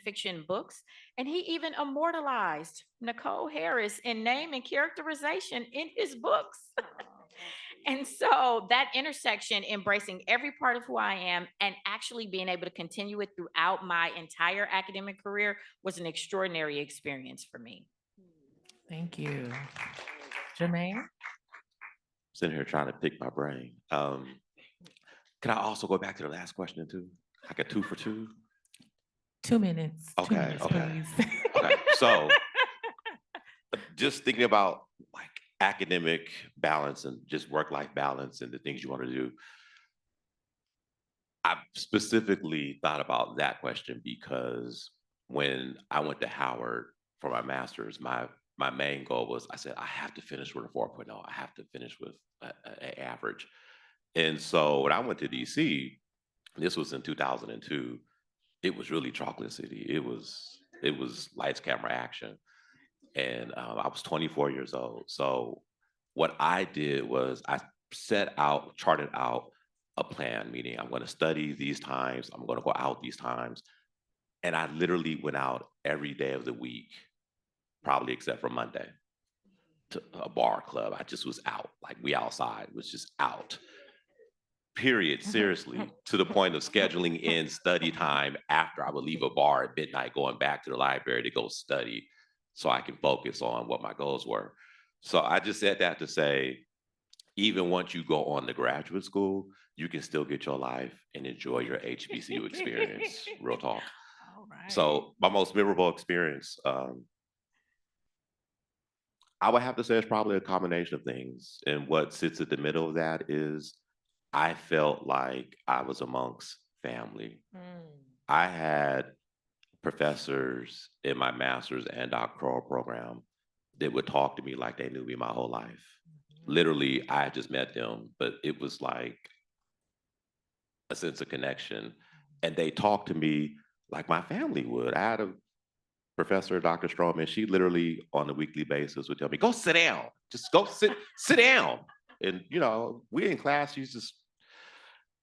fiction books, and he even immortalized Nicole Harris in name and characterization in his books. And so that intersection, embracing every part of who I am and actually being able to continue it throughout my entire academic career was an extraordinary experience for me. Thank you. Jermaine? Sitting here trying to pick my brain. Can I also go back to the last question too? Like a 2 for 2? 2 minutes. 2 Okay, minutes, okay. please. Okay, so just thinking about like academic balance and just work-life balance and the things you want to do. I specifically thought about that question because when I went to Howard for my master's, my main goal was I said, I have to finish with a 4.0. I have to finish with an average. And so when I went to DC, this was in 2002, it was really Chocolate City. It was lights, camera, action. And I was 24 years old. So what I did was I charted out a plan, meaning I'm going to study these times, I'm going to go out these times. And I literally went out every day of the week, probably except for Monday, to a bar club. I just was out, like we outside, was just out. Period, seriously, to the point of scheduling in study time after I would leave a bar at midnight, going back to the library to go study so I can focus on what my goals were. So I just said that to say, even once you go on to graduate school, you can still get your life and enjoy your HBCU experience, real talk. All right. So my most memorable experience, I would have to say it's probably a combination of things. And what sits at the middle of that is I felt like I was amongst family. I had professors in my master's and doctoral program that would talk to me like they knew me my whole life. Literally, I had just met them, but it was like a sense of connection. And they talked to me like my family would. I had a professor, Dr. Stroman, she literally on a weekly basis would tell me, go sit down, just go sit down. And, you know, we in class, she's just,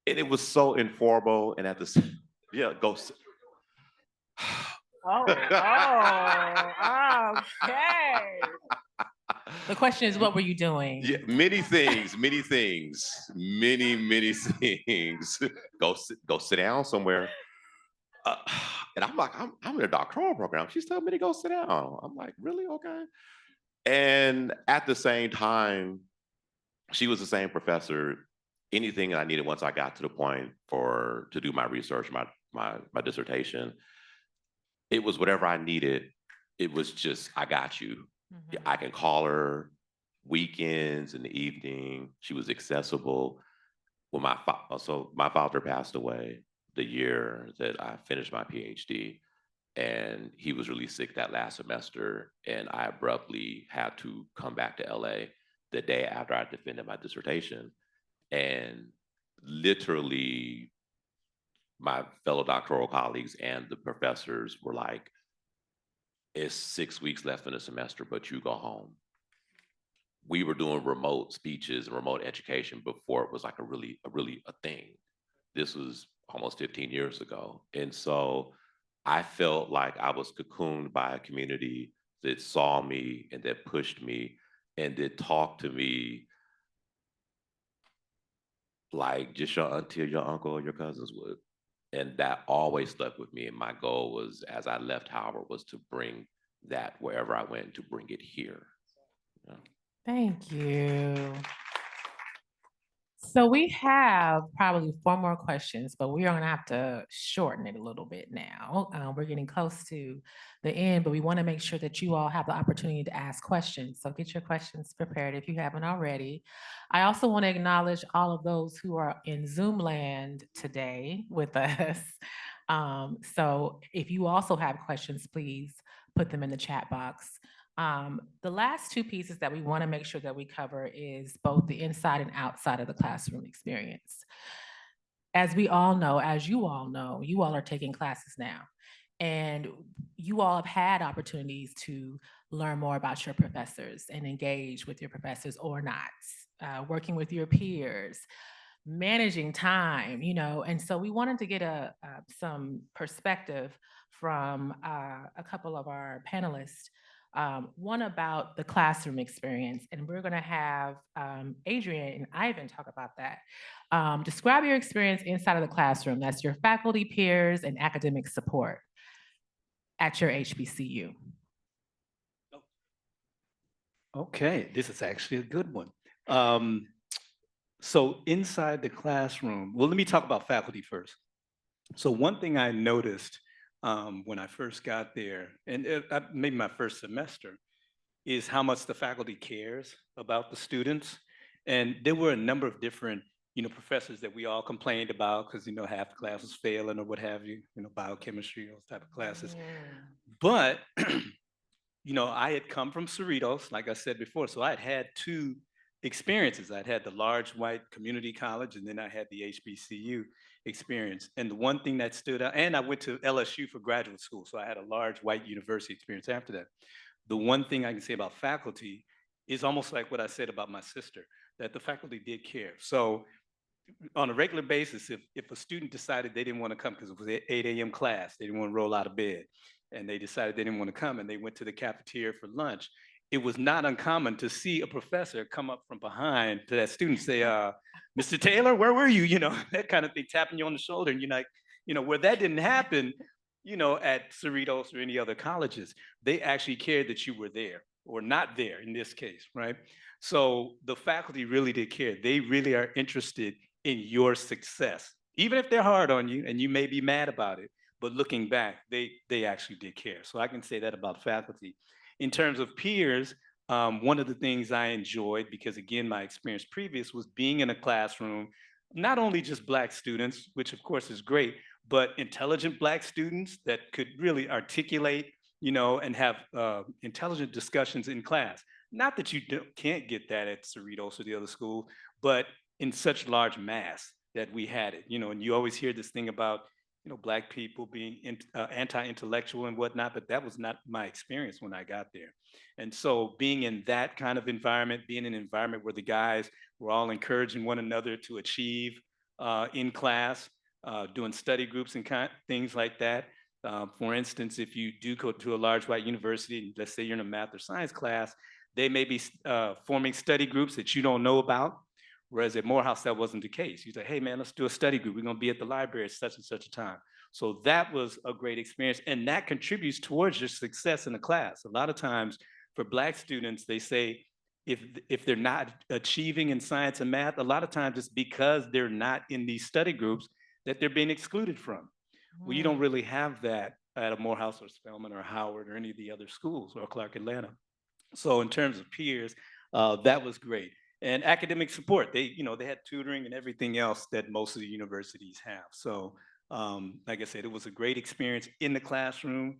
and it was so informal. And at the, yeah, go sit. Okay. The question is, what were you doing? Yeah, many things, many things. Go sit down somewhere. And I'm like, I'm in a doctoral program. She's telling me to go sit down. I'm like, really? Okay. And at the same time, she was the same professor. Anything that I needed once I got to the point to do my research, my dissertation, it was whatever I needed. It was just, I got you. I can call her weekends in the evening. She was accessible. When my father passed away the year that I finished my PhD, and he was really sick that last semester, and I abruptly had to come back to LA the day after I defended my dissertation. And literally, my fellow doctoral colleagues and the professors were like, it's 6 weeks left in the semester, but you go home. We were doing remote speeches and remote education before it was like a really a thing. This was almost 15 years ago. And so I felt like I was cocooned by a community that saw me and that pushed me and that talked to me like just your auntie or your uncle or your cousins would. And that always stuck with me. And my goal was, as I left Howard, was to bring that wherever I went, to bring it here. Yeah. Thank you. So we have probably 4 more questions, but we are gonna have to shorten it a little bit now. We're getting close to the end, but we wanna make sure that you all have the opportunity to ask questions. So get your questions prepared if you haven't already. I also wanna acknowledge all of those who are in Zoom land today with us. So if you also have questions, please put them in the chat box. The last 2 pieces that we want to make sure that we cover is both the inside and outside of the classroom experience. As we all know, as you all know, you all are taking classes now, and you all have had opportunities to learn more about your professors and engage with your professors or not, working with your peers, managing time, and so we wanted to get some perspective from a couple of our panelists. One about the classroom experience, and we're going to have Adrian and Ivan talk about that. Describe your experience inside of the classroom. That's your faculty, peers, and academic support at your HBCU. Okay, this is actually a good one. So inside the classroom, well, let me talk about faculty first. So one thing I noticed when I first got there, and maybe my first semester, is how much the faculty cares about the students. And there were a number of different, professors that we all complained about because, half the class was failing or what have you, biochemistry, those type of classes. But, I had come from Cerritos, like I said before, so I had had 2 experiences. I'd had the large white community college, and then I had the HBCU experience. And the one thing that stood out, and I went to LSU for graduate school, so I had a large white university experience after that. The one thing I can say about faculty is almost like what I said about my sister, that the faculty did care. So on a regular basis, if a student decided they didn't want to come because it was an 8 a.m. class, they didn't want to roll out of bed, and they decided they didn't want to come, and they went to the cafeteria for lunch, it was not uncommon to see a professor come up from behind to that student, say, Mr. Taylor, where were you? That kind of thing, tapping you on the shoulder. And you're like, where that didn't happen, at Cerritos or any other colleges, they actually cared that you were there or not there in this case, right? So the faculty really did care. They really are interested in your success, even if they're hard on you and you may be mad about it. But looking back, they actually did care. So I can say that about faculty. In terms of peers, one of the things I enjoyed, because again, my experience previous was being in a classroom, not only just Black students, which of course is great, but intelligent Black students that could really articulate, and have intelligent discussions in class. Not that you can't get that at Cerritos or the other school, but in such large mass that we had it, and you always hear this thing about, Black people being anti-intellectual and whatnot, but that was not my experience when I got there. And so being in that kind of environment, being in an environment where the guys were all encouraging one another to achieve in class, doing study groups and things like that. For instance, if you do go to a large white university, let's say you're in a math or science class, they may be forming study groups that you don't know about. Whereas at Morehouse, that wasn't the case. You say, hey man, let's do a study group. We're gonna be at the library at such and such a time. So that was a great experience, and that contributes towards your success in the class. A lot of times, for Black students, they say if they're not achieving in science and math, a lot of times it's because they're not in these study groups that they're being excluded from. Well, you don't really have that at a Morehouse or Spelman or Howard or any of the other schools or Clark Atlanta. So in terms of peers, that was great. And academic support, they had tutoring and everything else that most of the universities have. So like I said, it was a great experience in the classroom.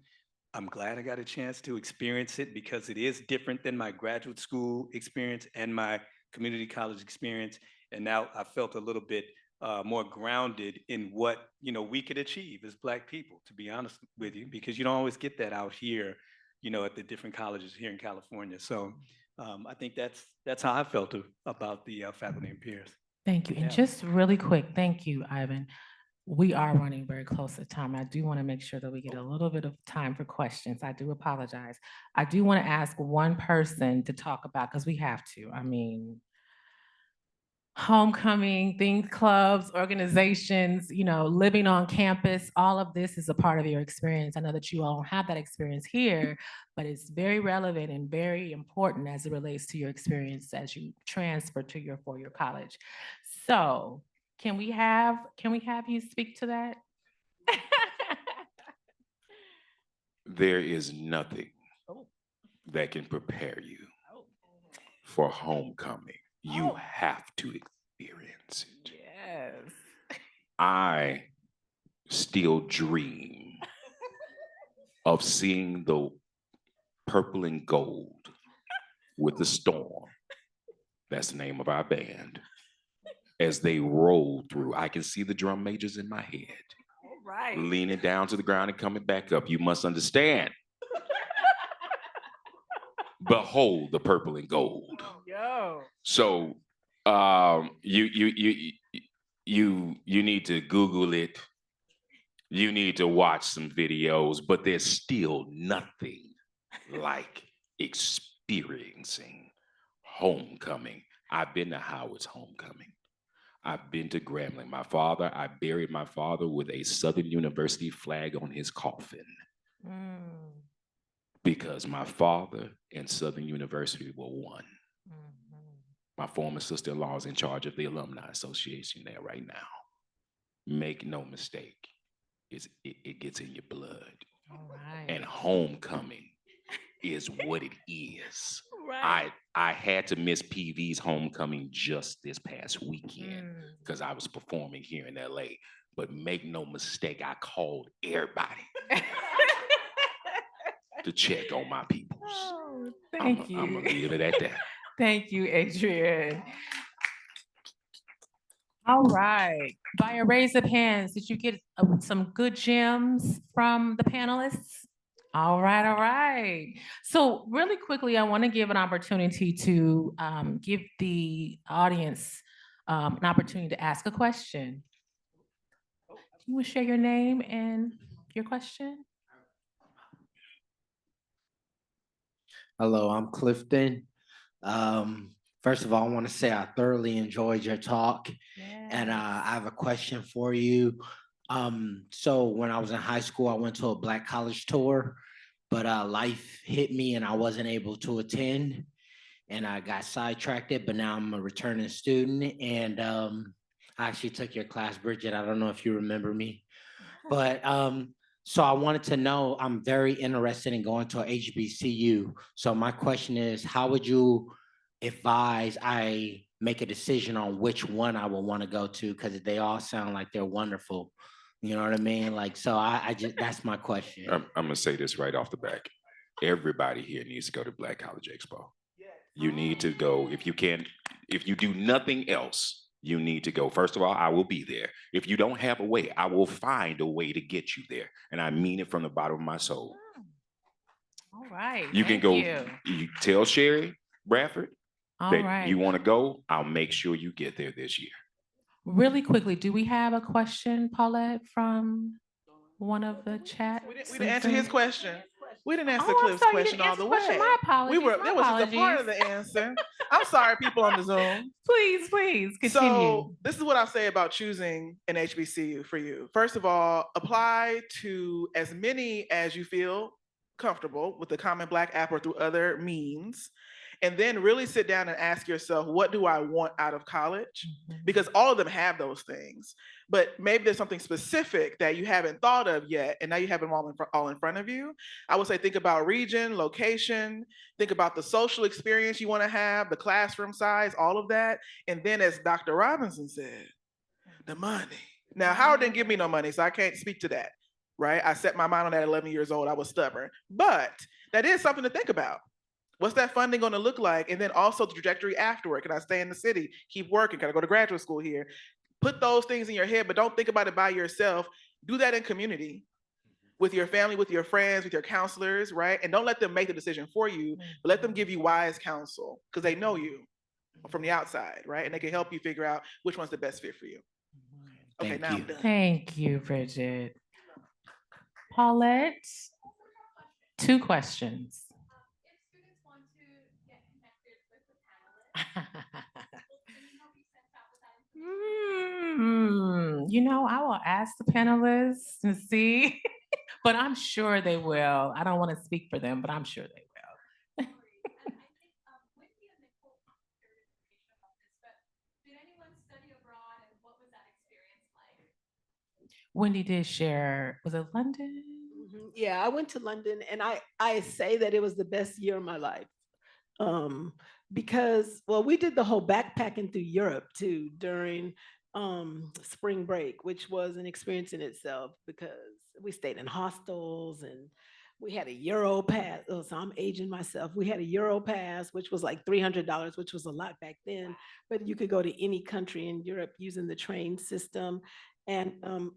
I'm glad I got a chance to experience it because it is different than my graduate school experience and my community college experience. And now I felt a little bit more grounded in what we could achieve as Black people, to be honest with you, because you don't always get that out here, at the different colleges here in California. So I think that's how I felt about the faculty and peers. Thank you. And Yeah. just really quick, thank you, Ivan. We are running very close to time. I do want to make sure that we get a little bit of time for questions. I do apologize. I do want to ask one person to talk about, because we have to. I mean, homecoming, things, clubs, organizations, living on campus, all of this is a part of your experience. I know that you all don't have that experience here, but it's very relevant and very important as it relates to your experience as you transfer to your four-year college. So can we have you speak to that? There is nothing that can prepare you for homecoming. You have to experience it. Yes. I still dream of seeing the purple and gold with the storm. That's the name of our band. As they roll through, I can see the drum majors in my head. Right. Leaning down to the ground and coming back up. You must understand. Behold the purple and gold. Yo. So you need to Google it. You need to watch some videos, but there's still nothing like experiencing homecoming. I've been to Howard's homecoming. I've been to Grambling. I buried my father with a Southern University flag on his coffin. Because my father and Southern University were one. My former sister-in-law is in charge of the Alumni Association there right now. Make no mistake, it gets in your blood. All right. And homecoming is what it is. Right. I had to miss PV's homecoming just this past weekend because I was performing here in LA. But make no mistake, I called everybody to check on my peoples. Oh, thank you. I'm gonna leave it at that. Thank you, Adrian. All right. By a raise of hands, did you get some good gems from the panelists? All right, all right. So really quickly, I want to give an opportunity to give the audience an opportunity to ask a question. You want to share your name and your question? Hello, I'm Clifton. First of all, I want to say I thoroughly enjoyed your talk. And I have a question for you. So when I was in high school, I went to a Black college tour, but life hit me and I wasn't able to attend. And I got sidetracked, but now I'm a returning student. And I actually took your class, Bridget. I don't know if you remember me. But so I wanted to know, I'm very interested in going to a HBCU. So my question is, how would you advise I make a decision on which one I will want to go to? Because they all sound like they're wonderful. You know what I mean? Like, so I just, that's my question. I'm gonna say this right off the back. Everybody here needs to go to Black College Expo. You need to go. If you do nothing else, you need to go. First of all, I will be there. If you don't have a way, I will find a way to get you there. And I mean it from the bottom of my soul. All right. You can go, you tell Sherry Bradford that you want to go. I'll make sure you get there this year. Really quickly, do we have a question, Paulette, from one of the chat? We didn't answer his question. We didn't answer I'm Cliff's sorry, you question didn't all the answer the way. question. My apologies. That was just a part of the answer. I'm sorry, people on the Zoom. Please continue. So this is what I'll say about choosing an HBCU for you. First of all, apply to as many as you feel comfortable with the Common Black app or through other means, and then really sit down and ask yourself, what do I want out of college? Because all of them have those things, but maybe there's something specific that you haven't thought of yet, and now you have them all in front of you. I would say think about region, location, think about the social experience you want to have, the classroom size, all of that. And then, as Dr. Robinson said, the money. Now, Howard didn't give me no money, so I can't speak to that, right? I set my mind on that at 11 years old. I was stubborn, but that is something to think about. What's that funding going to look like? And then also the trajectory afterward. Can I stay in the city, keep working? Can I go to graduate school here? Put those things in your head, but don't think about it by yourself. Do that in community with your family, with your friends, with your counselors, right? And don't let them make the decision for you, but let them give you wise counsel because they know you from the outside, right? And they can help you figure out which one's the best fit for you. Okay, Thank now you. I'm done. Thank you, Bridget. Paulette, 2 questions. I will ask the panelists and see, but I'm sure they will. I don't want to speak for them, but I'm sure they will. Wendy did share, was it London? Yeah, I went to London, and I say that it was the best year of my life. Because, well, we did the whole backpacking through Europe too during spring break, which was an experience in itself because we stayed in hostels and we had a Euro pass. Oh, so I'm aging myself. We had a Euro pass, which was like $300, which was a lot back then. But you could go to any country in Europe using the train system. And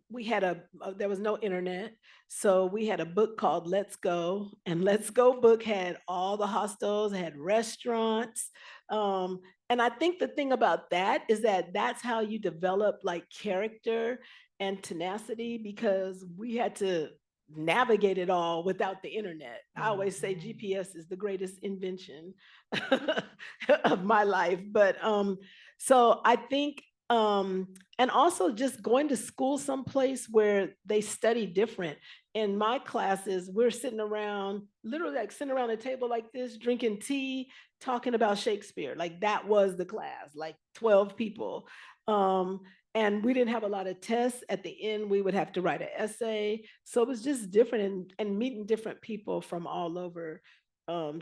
we had there was no internet. So we had a book called Let's Go, and Let's Go book had all the hostels, had restaurants. And I think the thing about that is that that's how you develop like character and tenacity, because we had to navigate it all without the internet. I always say GPS is the greatest invention of my life. But so I think and also just going to school someplace where they study different. In my classes, we're sitting around, literally like sitting around a table like this, drinking tea, talking about Shakespeare. Like that was the class, like 12 people. And we didn't have a lot of tests. At the end, we would have to write an essay. So it was just different, and meeting different people from all over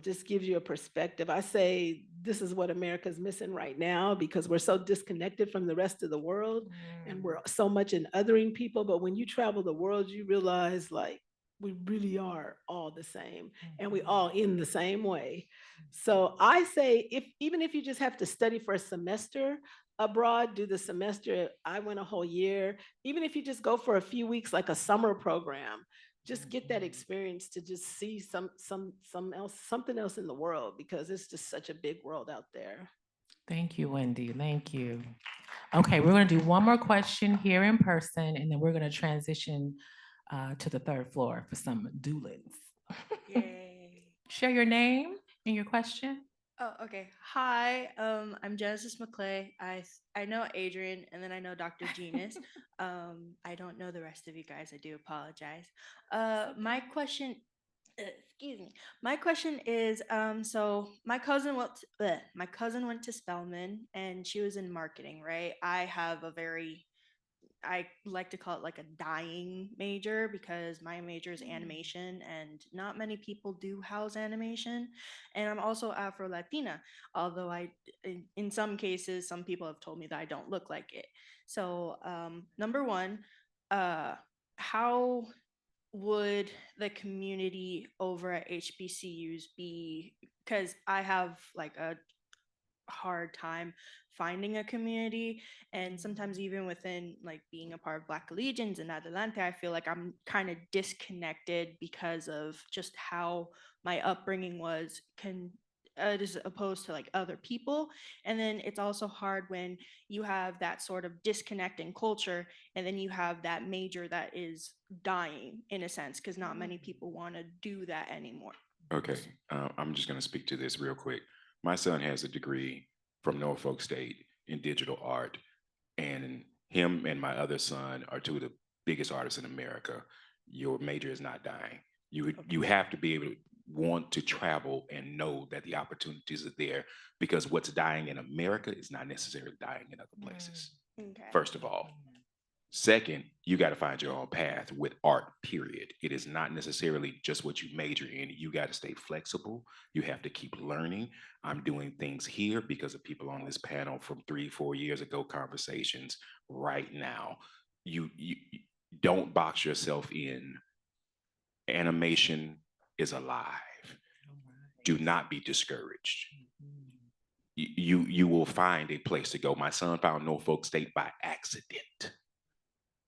just gives you a perspective. I say this is what America's missing right now because we're so disconnected from the rest of the world and we're so much in othering people. But when you travel the world, you realize like we really are all the same and we all in the same way. So I say even if you just have to study for a semester abroad, do the semester. I went a whole year. Even if you just go for a few weeks, like a summer program, just get that experience to just see something else in the world, because it's just such a big world out there. Thank you, Wendy. Thank you. Okay, we're going to do one more question here in person, and then we're going to transition to the 3rd floor for some doulins. Yay. Share your name and your question. Oh, okay. Hi, I'm Genesis McClay. I know Adrian, and then I know Dr. Genus. I don't know the rest of you guys. I do apologize. My question, excuse me. My question is, so my cousin went to Spelman, and she was in marketing, right? I like to call it like a dying major because my major is animation and not many people do house animation. And I'm also Afro Latina, although in some cases, some people have told me that I don't look like it. So, number one, how would the community over at HBCUs be? Because I have like a hard time finding a community, and sometimes even within like being a part of Black Legions and Adelante, I feel like I'm kind of disconnected because of just how my upbringing was as opposed to like other people. And then it's also hard when you have that sort of disconnect in culture, and then you have that major that is dying in a sense because not many people want to do that anymore. Okay, I'm just going to speak to this real quick. My son has a degree from Norfolk State in digital art, and him and my other son are 2 of the biggest artists in America. Your major is not dying. You have to be able to want to travel and know that the opportunities are there, because what's dying in America is not necessarily dying in other places, Okay. first of all. Second, you got to find your own path with art, period. It is not necessarily just what you major in. You got to stay flexible. You have to keep learning. I'm doing things here because of people on this panel from 3-4 years ago, conversations right now. You don't box yourself in. Animation is alive. Do not be discouraged. You will find a place to go. My son found Norfolk State by accident.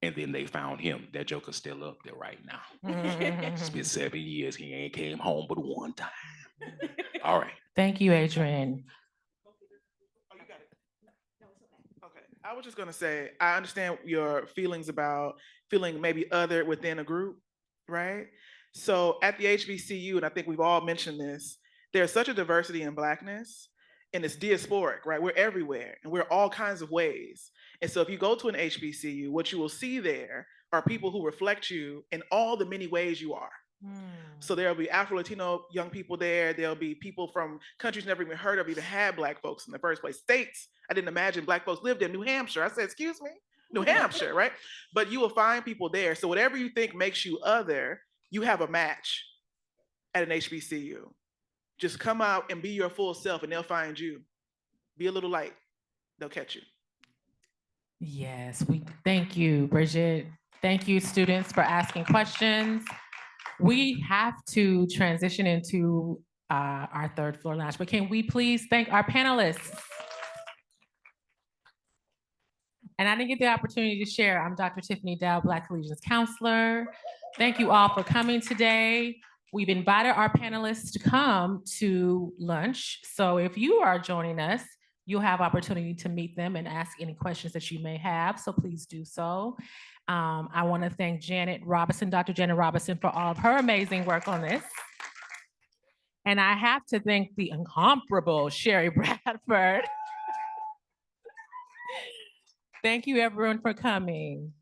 And then they found him. That joker's still up there right now. It's been 7 years. He ain't came home but one time. All right. Thank you, Adrian. Okay, I was just gonna say, I understand your feelings about feeling maybe other within a group, right? So at the HBCU, and I think we've all mentioned this, there's such a diversity in Blackness, and it's diasporic, right? We're everywhere, and we're all kinds of ways. And so if you go to an HBCU, what you will see there are people who reflect you in all the many ways you are. So there'll be Afro-Latino young people there. There'll be people from countries never even heard of, even had Black folks in the first place. States, I didn't imagine Black folks lived in. New Hampshire, I said, excuse me? New Hampshire, right? But you will find people there. So whatever you think makes you other, you have a match at an HBCU. Just come out and be your full self and they'll find you. Be a little light, they'll catch you. Yes, we thank you, Bridget. Thank you, students, for asking questions. We have to transition into our third floor lounge, but can we please thank our panelists? And I didn't get the opportunity to share. I'm Dr. Tiffany Dow, Black Collegians counselor. Thank you all for coming today. We've invited our panelists to come to lunch. So if you are joining us, you'll have opportunity to meet them and ask any questions that you may have. So please do so. I want to thank Janet Robinson, Dr. Janet Robinson, for all of her amazing work on this. And I have to thank the incomparable Sherry Bradford. Thank you, everyone, for coming.